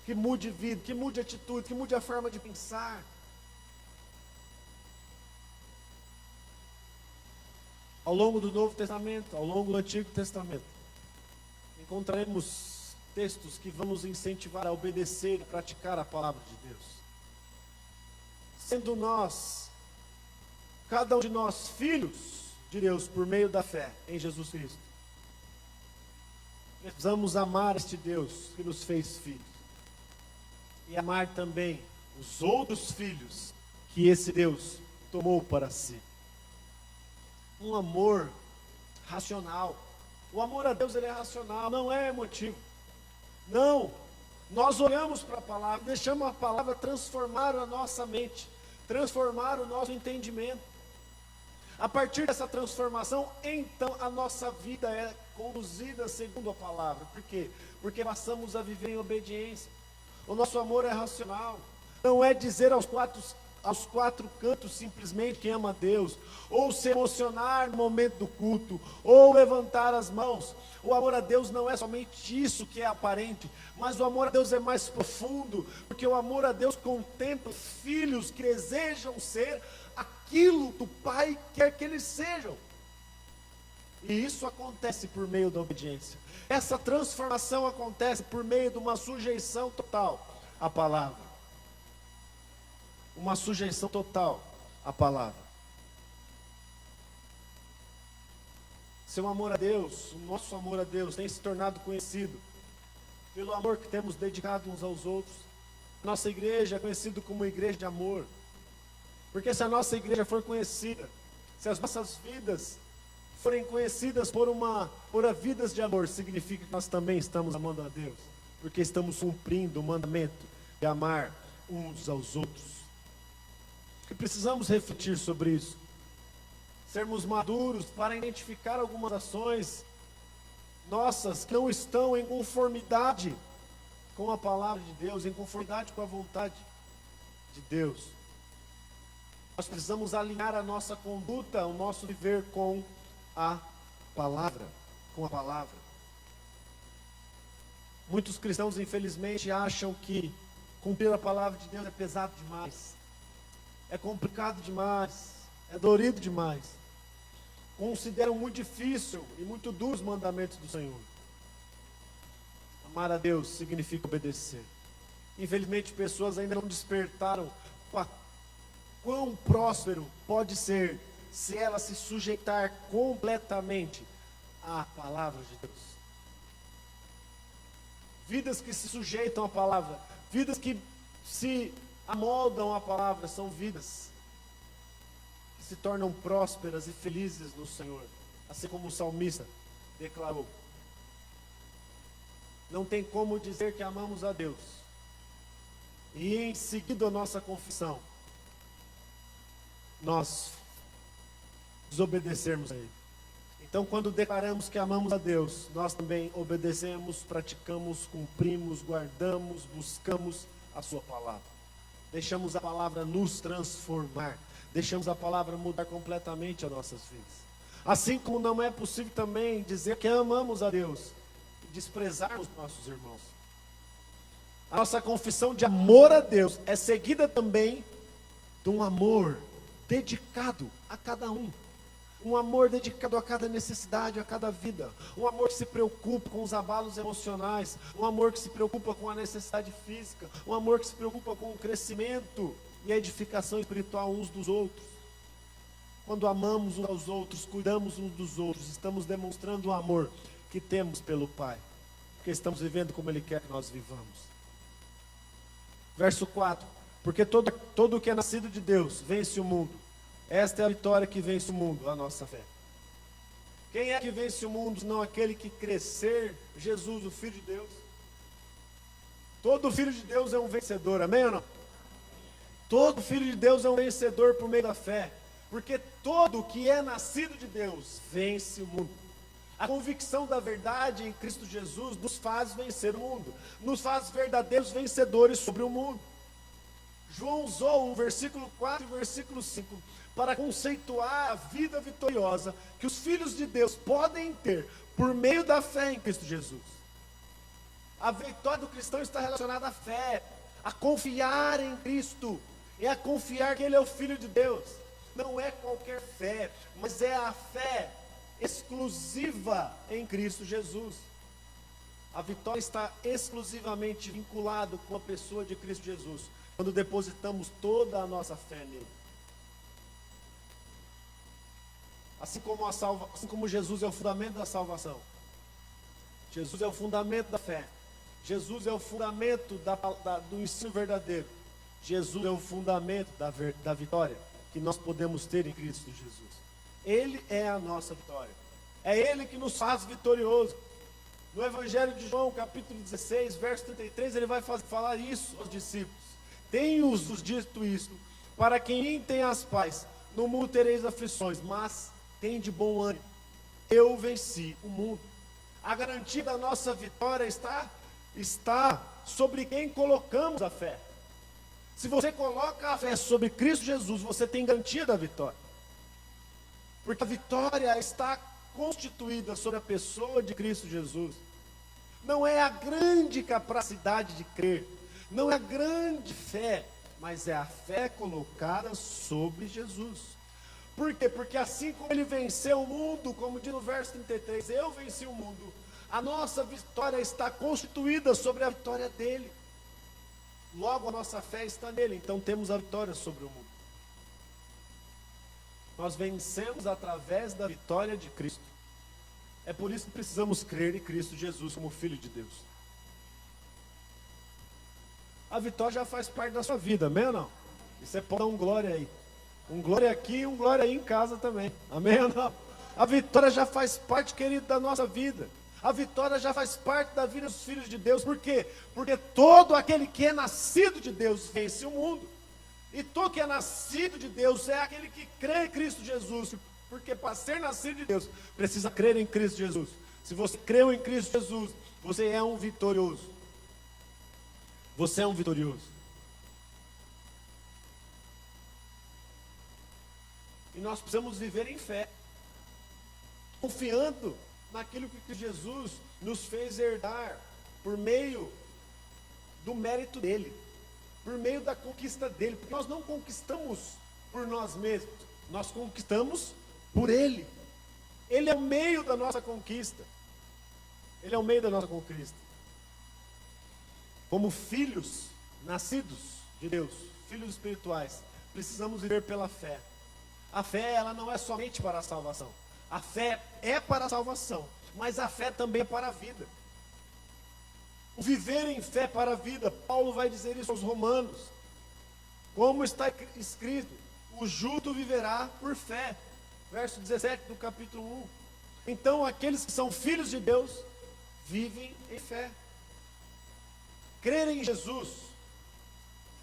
que mude vida, que mude atitude, que mude a forma de pensar. Ao longo do Novo Testamento, ao longo do Antigo Testamento, encontraremos textos que vão nos incentivar a obedecer e praticar a palavra de Deus. Sendo nós, cada um de nós, filhos de Deus por meio da fé em Jesus Cristo. Precisamos amar este Deus que nos fez filhos. E amar também os outros filhos que esse Deus tomou para si. Um amor racional. O amor a Deus, ele é racional, não é emotivo. Não, nós olhamos para a palavra, deixamos a palavra transformar a nossa mente, transformar o nosso entendimento. A partir dessa transformação, então a nossa vida é conduzida segundo a palavra. Por quê? Porque passamos a viver em obediência. O nosso amor é racional. Não é dizer aos quatro cantos simplesmente que ama a Deus, ou se emocionar no momento do culto, ou levantar as mãos. O amor a Deus não é somente isso que é aparente, mas o amor a Deus é mais profundo, porque o amor a Deus contempla filhos que desejam ser aquilo que o Pai quer que eles sejam. E isso acontece por meio da obediência. Essa transformação acontece por meio de uma sujeição total à palavra. Uma sujeição total à palavra. Seu amor a Deus, o nosso amor a Deus tem se tornado conhecido pelo amor que temos dedicado uns aos outros. Nossa igreja é conhecida como igreja de amor. Porque se a nossa igreja for conhecida, se as nossas vidas forem conhecidas por vidas de amor, significa que nós também estamos amando a Deus. Porque estamos cumprindo o mandamento de amar uns aos outros. E precisamos refletir sobre isso. Sermos maduros para identificar algumas ações nossas que não estão em conformidade com a palavra de Deus, em conformidade com a vontade de Deus. Nós precisamos alinhar a nossa conduta, o nosso viver com a palavra, Muitos cristãos, infelizmente, acham que cumprir a palavra de Deus é pesado demais, é complicado demais, é dolorido demais. Consideram muito difícil e muito duro os mandamentos do Senhor. Amar a Deus significa obedecer. Infelizmente, pessoas ainda não despertaram quão próspero pode ser se ela se sujeitar completamente à palavra de Deus. Vidas que se sujeitam à palavra, vidas que se amoldam à palavra, são vidas que se tornam prósperas e felizes no Senhor, assim como o salmista declarou. Não tem como dizer que amamos a Deus e em seguida a nossa confissão nós desobedecermos a Ele. Então, quando declaramos que amamos a Deus, nós também obedecemos, praticamos, cumprimos, guardamos, buscamos a sua palavra. Deixamos a palavra nos transformar. Deixamos a palavra mudar completamente as nossas vidas. Assim como não é possível também dizer que amamos a Deus e desprezarmos nossos irmãos. A nossa confissão de amor a Deus é seguida também de um amor dedicado a cada um. Um amor dedicado a cada necessidade, a cada vida. Um amor que se preocupa com os abalos emocionais. Um amor que se preocupa com a necessidade física. Um amor que se preocupa com o crescimento e a edificação espiritual uns dos outros. Quando amamos uns aos outros, cuidamos uns dos outros, estamos demonstrando o amor que temos pelo Pai. Porque estamos vivendo como Ele quer que nós vivamos. Verso 4. Porque todo o que é nascido de Deus vence o mundo. Esta é a vitória que vence o mundo, a nossa fé. Quem é que vence o mundo, senão aquele que crescer, Jesus, o Filho de Deus? Todo filho de Deus é um vencedor, amém ou não? Todo filho de Deus é um vencedor por meio da fé. Porque todo que é nascido de Deus vence o mundo. A convicção da verdade em Cristo Jesus nos faz vencer o mundo. Nos faz verdadeiros vencedores sobre o mundo. João usou o versículo 4 e o versículo 5 para conceituar a vida vitoriosa que os filhos de Deus podem ter por meio da fé em Cristo Jesus. A vitória do cristão está relacionada à fé, a confiar em Cristo, e a confiar que Ele é o Filho de Deus. Não é qualquer fé, mas é a fé exclusiva em Cristo Jesus. A vitória está exclusivamente vinculada com a pessoa de Cristo Jesus, quando depositamos toda a nossa fé nele. Assim como Jesus é o fundamento da salvação, Jesus é o fundamento da fé, Jesus é o fundamento do ensino verdadeiro, Jesus é o fundamento da vitória que nós podemos ter em Cristo Jesus. Ele é a nossa vitória. É Ele que nos faz vitorioso. No Evangelho de João, capítulo 16, verso 33, ele vai falar isso aos discípulos. Tenho-vos dito isto, para quem tem as paz, no mundo tereis aflições, mas tem de bom ânimo. Eu venci o mundo. A garantia da nossa vitória está sobre quem colocamos a fé. Se você coloca a fé sobre Cristo Jesus, você tem garantia da vitória. Porque a vitória está constituída sobre a pessoa de Cristo Jesus. Não é a grande capacidade de crer, não é a grande fé, mas é a fé colocada sobre Jesus. Por quê? Porque assim como Ele venceu o mundo, como diz no verso 33, eu venci o mundo, a nossa vitória está constituída sobre a vitória dEle. Logo a nossa fé está nele, então temos a vitória sobre o mundo. Nós vencemos através da vitória de Cristo. É por isso que precisamos crer em Cristo Jesus como Filho de Deus. A vitória já faz parte da sua vida, amém ou não? E você pode dar um glória aí. Um glória aqui e um glória aí em casa também, amém ou não? A vitória já faz parte, querido, da nossa vida. A vitória já faz parte da vida dos filhos de Deus. Por quê? Porque todo aquele que é nascido de Deus vence o mundo. E todo que é nascido de Deus é aquele que crê em Cristo Jesus. Porque para ser nascido de Deus, precisa crer em Cristo Jesus. Se você creu em Cristo Jesus, você é um vitorioso. Você é um vitorioso. E nós precisamos viver em fé, confiando naquilo que Jesus nos fez herdar por meio do mérito dele, por meio da conquista dele, porque nós não conquistamos por nós mesmos, nós conquistamos por ele. Ele é o meio da nossa conquista. Ele é o meio da nossa conquista. Como filhos nascidos de Deus, filhos espirituais, precisamos viver pela fé. A fé, ela não é somente para a salvação. A fé é para a salvação, mas a fé também é para a vida. O viver em fé para a vida, Paulo vai dizer isso aos Romanos. Como está escrito, o justo viverá por fé. Verso 17 do capítulo 1. Então aqueles que são filhos de Deus, vivem em fé. Crer em Jesus,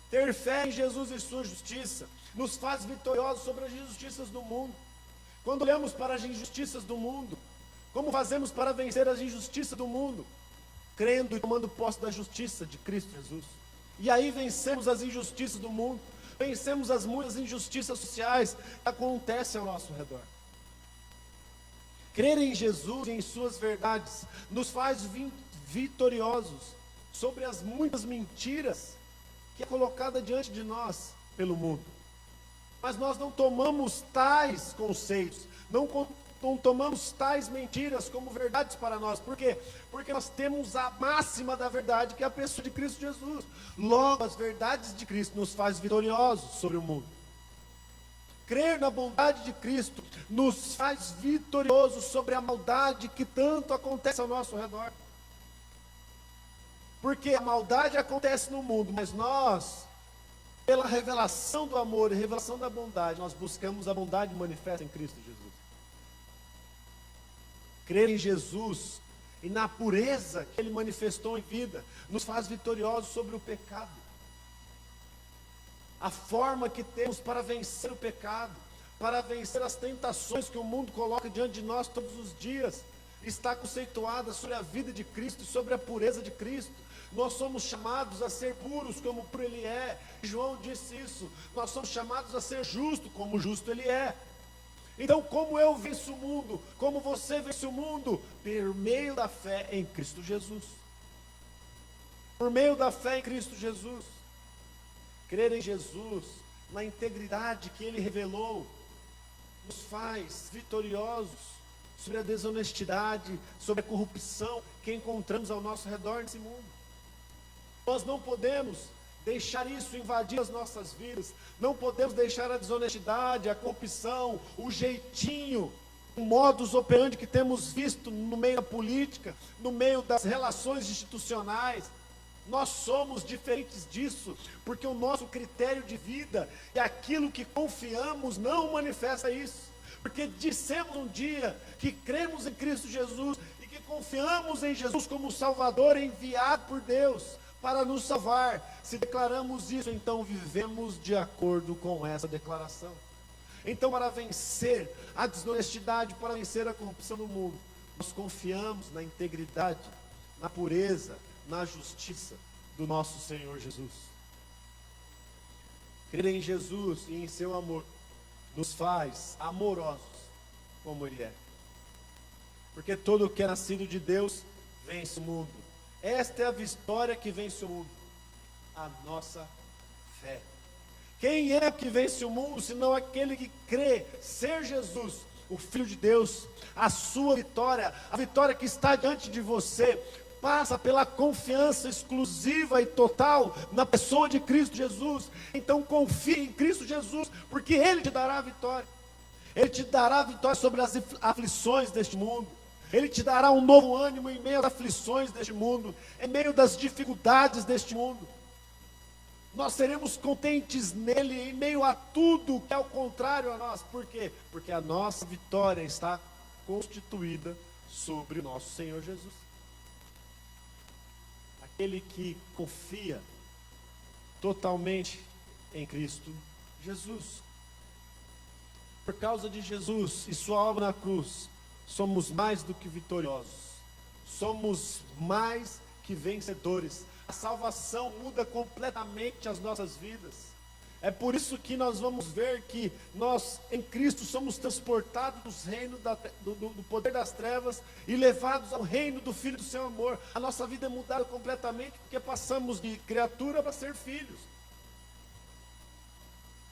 ter fé em Jesus e sua justiça, nos faz vitoriosos sobre as injustiças do mundo. Quando olhamos para as injustiças do mundo, como fazemos para vencer as injustiças do mundo? Crendo e tomando posse da justiça de Cristo Jesus. E aí vencemos as injustiças do mundo, vencemos as muitas injustiças sociais que acontecem ao nosso redor. Crer em Jesus e em suas verdades nos faz vitoriosos sobre as muitas mentiras que é colocada diante de nós pelo mundo. Mas nós não tomamos tais conceitos, não tomamos tais mentiras como verdades para nós. Por quê? Porque nós temos a máxima da verdade, que é a pessoa de Cristo Jesus. Logo, as verdades de Cristo nos faz vitoriosos sobre o mundo. Crer na bondade de Cristo nos faz vitoriosos sobre a maldade que tanto acontece ao nosso redor. Porque a maldade acontece no mundo, mas nós, pela revelação do amor e revelação da bondade, nós buscamos a bondade manifesta em Cristo Jesus. Crer em Jesus e na pureza que Ele manifestou em vida, nos faz vitoriosos sobre o pecado. A forma que temos para vencer o pecado, para vencer as tentações que o mundo coloca diante de nós todos os dias, está conceituada sobre a vida de Cristo e sobre a pureza de Cristo. Nós somos chamados a ser puros como puro Ele é. João disse isso. Nós somos chamados a ser justos como justo Ele é. Então, como eu venço o mundo, como você vence o mundo? Por meio da fé em Cristo Jesus. Por meio da fé em Cristo Jesus. Crer em Jesus, na integridade que Ele revelou, nos faz vitoriosos sobre a desonestidade, sobre a corrupção que encontramos ao nosso redor nesse mundo. Nós não podemos deixar isso invadir as nossas vidas, não podemos deixar a desonestidade, a corrupção, o jeitinho, o modus operandi que temos visto no meio da política, no meio das relações institucionais. Nós somos diferentes disso, porque o nosso critério de vida e aquilo que confiamos não manifesta isso. Porque dissemos um dia que cremos em Cristo Jesus e que confiamos em Jesus como Salvador enviado por Deus para nos salvar. Se declaramos isso, então vivemos de acordo com essa declaração. Então, para vencer a desonestidade, para vencer a corrupção do mundo, nós confiamos na integridade, na pureza, na justiça do nosso Senhor Jesus. Crer em Jesus e em seu amor nos faz amorosos como Ele é. Porque todo o que é nascido de Deus vence o mundo. Esta é a vitória que vence o mundo, a nossa fé. Quem é que vence o mundo, senão aquele que crê ser Jesus, o Filho de Deus? A sua vitória, a vitória que está diante de você, passa pela confiança exclusiva e total na pessoa de Cristo Jesus. Então confie em Cristo Jesus, porque Ele te dará a vitória. Ele te dará a vitória sobre as aflições deste mundo. Ele te dará um novo ânimo em meio às aflições deste mundo, em meio das dificuldades deste mundo. Nós seremos contentes nele em meio a tudo que é o contrário a nós. Por quê? Porque a nossa vitória está constituída sobre o nosso Senhor Jesus. Aquele que confia totalmente em Cristo Jesus. Por causa de Jesus e sua obra na cruz, somos mais do que vitoriosos. Somos mais que vencedores. A salvação muda completamente as nossas vidas. É por isso que nós vamos ver que nós, em Cristo, somos transportados dos reinos do poder das trevas e levados ao reino do Filho do seu amor. A nossa vida é mudada completamente porque passamos de criatura para ser filhos.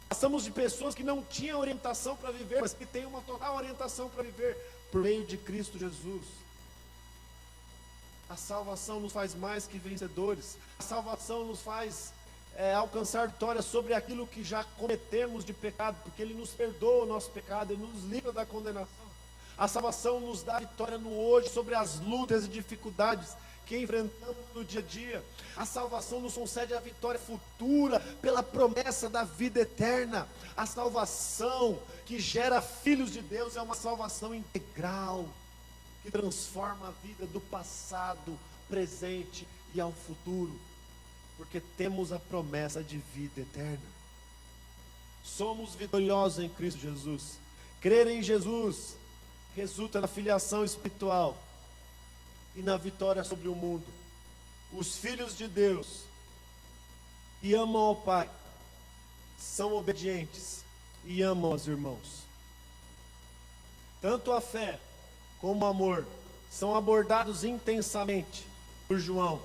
Passamos de pessoas que não tinham orientação para viver, mas que têm uma total orientação para viver por meio de Cristo Jesus. A salvação nos faz mais que vencedores. A salvação nos faz alcançar vitória sobre aquilo que já cometemos de pecado, porque Ele nos perdoa o nosso pecado, Ele nos livra da condenação. A salvação nos dá vitória no hoje sobre as lutas e dificuldades que enfrentamos no dia a dia. A salvação nos concede a vitória futura pela promessa da vida eterna. A salvação que gera filhos de Deus é uma salvação integral, que transforma a vida do passado, presente e ao futuro, porque temos a promessa de vida eterna. Somos vitoriosos em Cristo Jesus. Crer em Jesus resulta na filiação espiritual e na vitória sobre o mundo. Os filhos de Deus e amam ao Pai, são obedientes e amam os irmãos. Tanto a fé como o amor são abordados intensamente por João.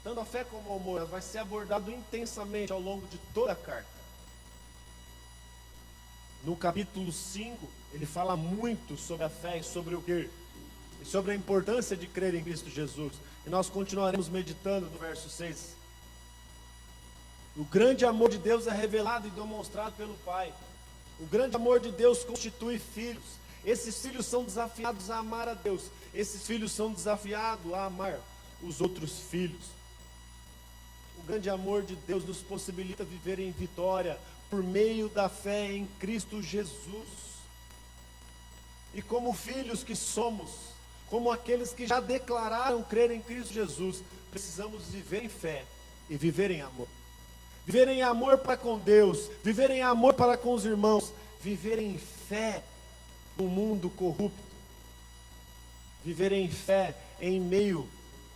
Tanto a fé como o amor vai ser abordado intensamente ao longo de toda a carta. No capítulo 5, ele fala muito sobre a fé e sobre o crer, e sobre a importância de crer em Cristo Jesus. E nós continuaremos meditando no verso 6. O grande amor de Deus é revelado e demonstrado pelo Pai. O grande amor de Deus constitui filhos. Esses filhos são desafiados a amar a Deus. Esses filhos são desafiados a amar os outros filhos. O grande amor de Deus nos possibilita viver em vitória por meio da fé em Cristo Jesus. E como filhos que somos, como aqueles que já declararam crer em Cristo Jesus, precisamos viver em fé e viver em amor. Viver em amor para com Deus, viver em amor para com os irmãos, viver em fé no mundo corrupto, viver em fé em meio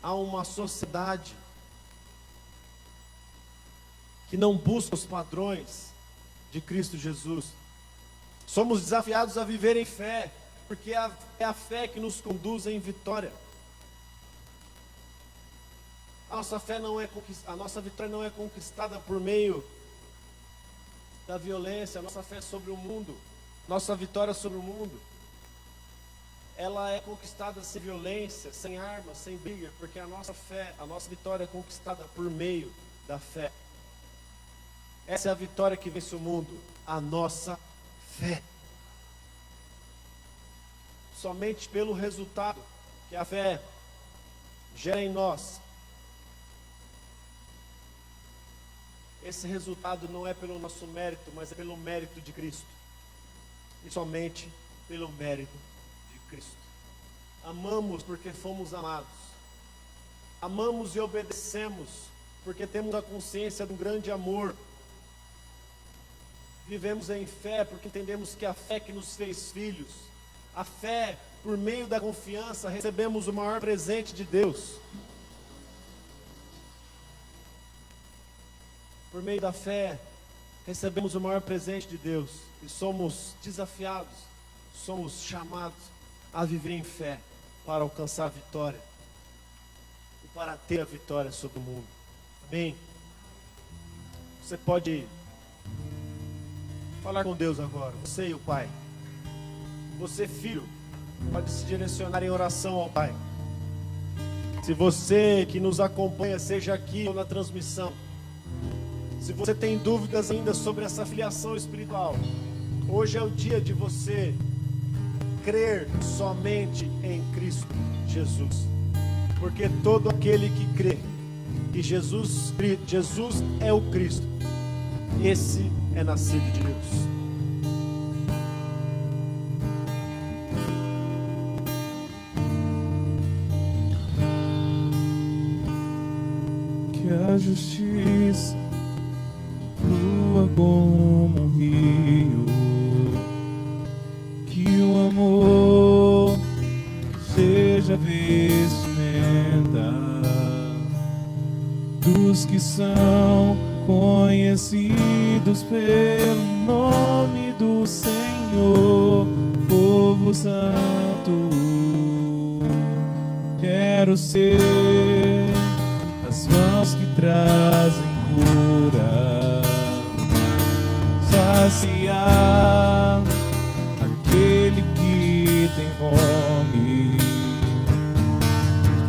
a uma sociedade que não busca os padrões de Cristo Jesus. Somos desafiados a viver em fé, porque é a fé que nos conduz em vitória. A nossa vitória não é conquistada por meio da violência. A nossa fé sobre o mundo, nossa vitória sobre o mundo, ela é conquistada sem violência, sem armas, sem briga, porque a nossa fé, a nossa vitória é conquistada por meio da fé. Essa é a vitória que vence o mundo, a nossa fé. Somente pelo resultado que a fé gera em nós. Esse resultado não é pelo nosso mérito, mas é pelo mérito de Cristo. E somente pelo mérito de Cristo. Amamos porque fomos amados. Amamos e obedecemos porque temos a consciência de um grande amor. Vivemos em fé porque entendemos que a fé que nos fez filhos, a fé, por meio da confiança, recebemos o maior presente de Deus. Por meio da fé, recebemos o maior presente de Deus e somos desafiados, somos chamados a viver em fé para alcançar a vitória e para ter a vitória sobre o mundo. Amém? Você pode falar com Deus agora, você e o Pai. Você, filho, pode se direcionar em oração ao Pai. Se você que nos acompanha, seja aqui ou na transmissão, se você tem dúvidas ainda sobre essa filiação espiritual, hoje é o dia de você crer somente em Cristo Jesus. Porque todo aquele que crê que Jesus é o Cristo, esse é nascido de Deus. Que a justiça flua como um rio, que o amor seja vestimenta dos que são conhecidos pelo nome do Senhor, povo santo. Quero ser as mãos que trazem cura, saciar aquele que tem fome,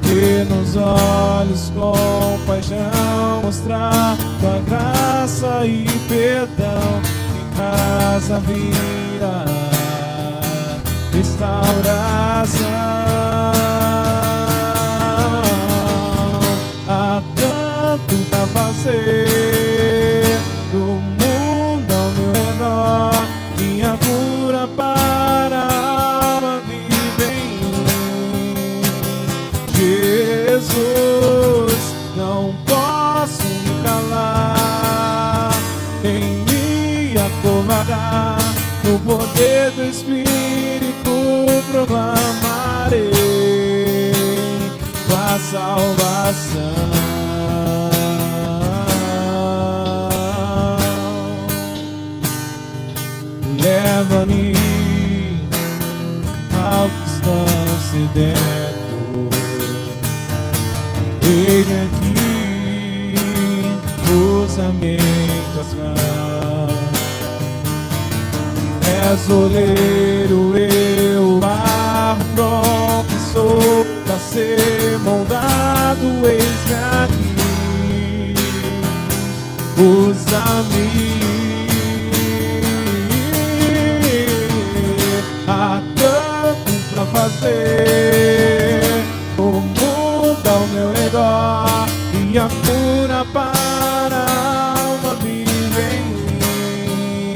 ter nos olhos compaixão, mostrar tua graça e perdão, em casa virá restauração. Há tanto pra fazer do mundo ao meu redor, minha cura para a alma vive em mim. Jesus, não posso me calar, em me acovardar, no poder do Espírito proclamarei tua salvação. mãos. És oleiro, eu barro pronto sou pra ser moldado, eis-me aqui, usa-me. Há tanto pra fazer, o mundo ao meu redor, e a cura para a alma vive em mim.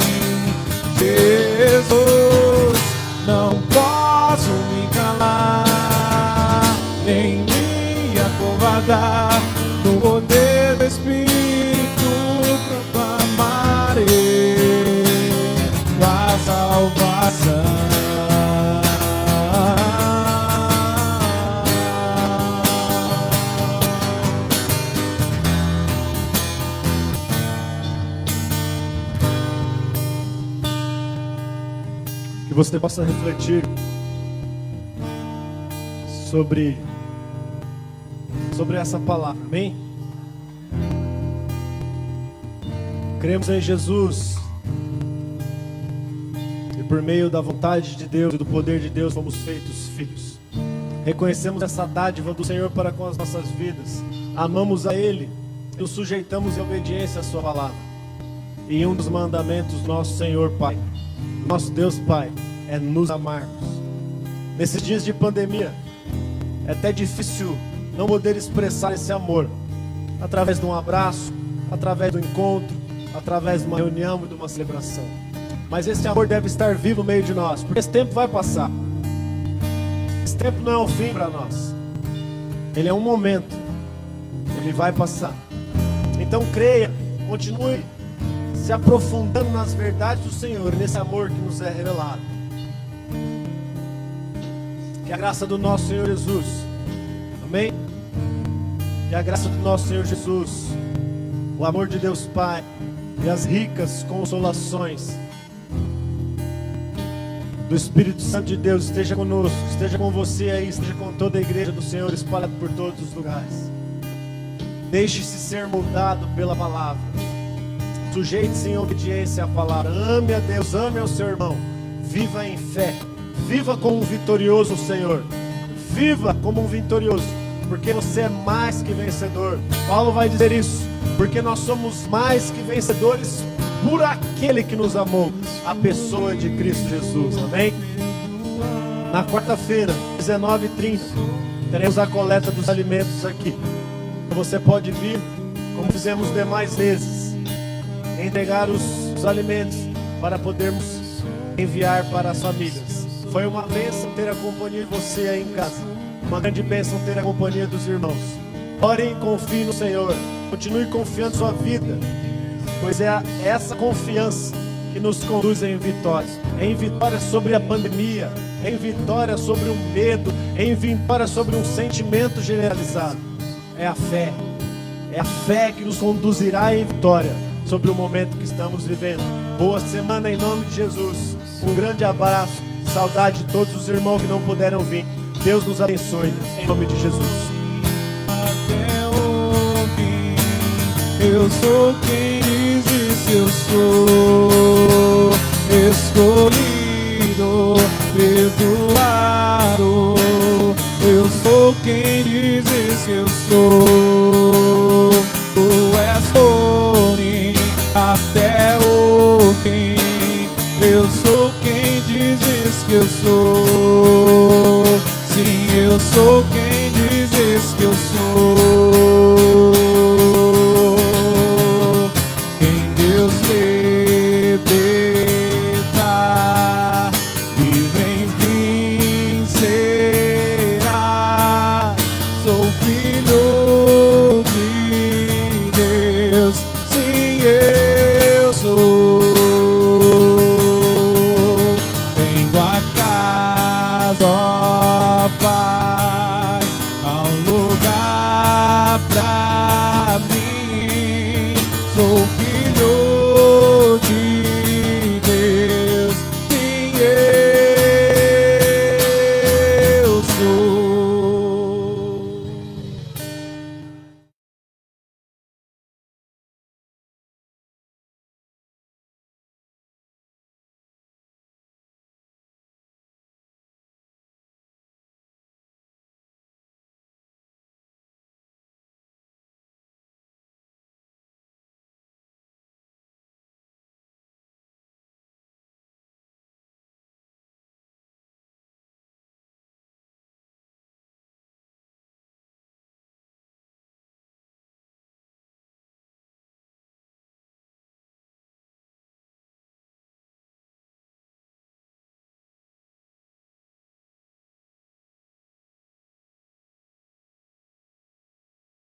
Jesus, não posso me calar, nem me acovardar, no poder do Espírito proclamarei a salvação. Que você possa refletir sobre essa palavra, amém? Cremos em Jesus e por meio da vontade de Deus e do poder de Deus fomos feitos filhos. Reconhecemos essa dádiva do Senhor para com as nossas vidas, amamos a Ele, nos sujeitamos em obediência à sua palavra. E um dos mandamentos do nosso Senhor Pai, nosso Deus Pai, é nos amarmos. Nesses dias de pandemia, é até difícil não poder expressar esse amor através de um abraço, através do encontro, através de uma reunião e de uma celebração. Mas esse amor deve estar vivo no meio de nós, porque esse tempo vai passar. Esse tempo não é um fim para nós, ele é um momento, ele vai passar. Então creia, continue se aprofundando nas verdades do Senhor, nesse amor que nos é revelado. Que a graça do nosso Senhor Jesus, amém? Que a graça do nosso Senhor Jesus, o amor de Deus Pai e as ricas consolações do Espírito Santo de Deus esteja conosco, esteja com você aí, esteja com toda a igreja do Senhor espalhada por todos os lugares. Deixe-se ser moldado pela palavra, sujeite-se em obediência à palavra, ame a Deus, ame ao seu irmão, viva em fé, viva como um vitorioso, Senhor, viva como um vitorioso, porque você é mais que vencedor. Paulo vai dizer isso, porque nós somos mais que vencedores por aquele que nos amou, a pessoa de Cristo Jesus, amém? Na quarta-feira, 19h30, teremos a coleta dos alimentos aqui. Você pode vir, como fizemos demais vezes, entregar os alimentos para podermos enviar para as famílias. Foi uma bênção ter a companhia de você aí em casa, uma grande bênção ter a companhia dos irmãos. Ore e confie no Senhor, continue confiando em sua vida, pois é essa confiança que nos conduz em vitória sobre a pandemia, em vitória sobre o medo, em vitória sobre um sentimento generalizado. É a fé que nos conduzirá em vitória sobre o momento que estamos vivendo. Boa semana em nome de Jesus, um grande abraço, saudade de todos os irmãos que não puderam vir. Deus nos abençoe, em nome de Jesus. Até o fim, eu sou quem dizes que eu sou, escolhido, perdoado. Eu sou quem dizes que eu sou, tu és por mim até o fim. Eu sou quem dizes que eu sou, sim, eu sou quem dizes que eu sou.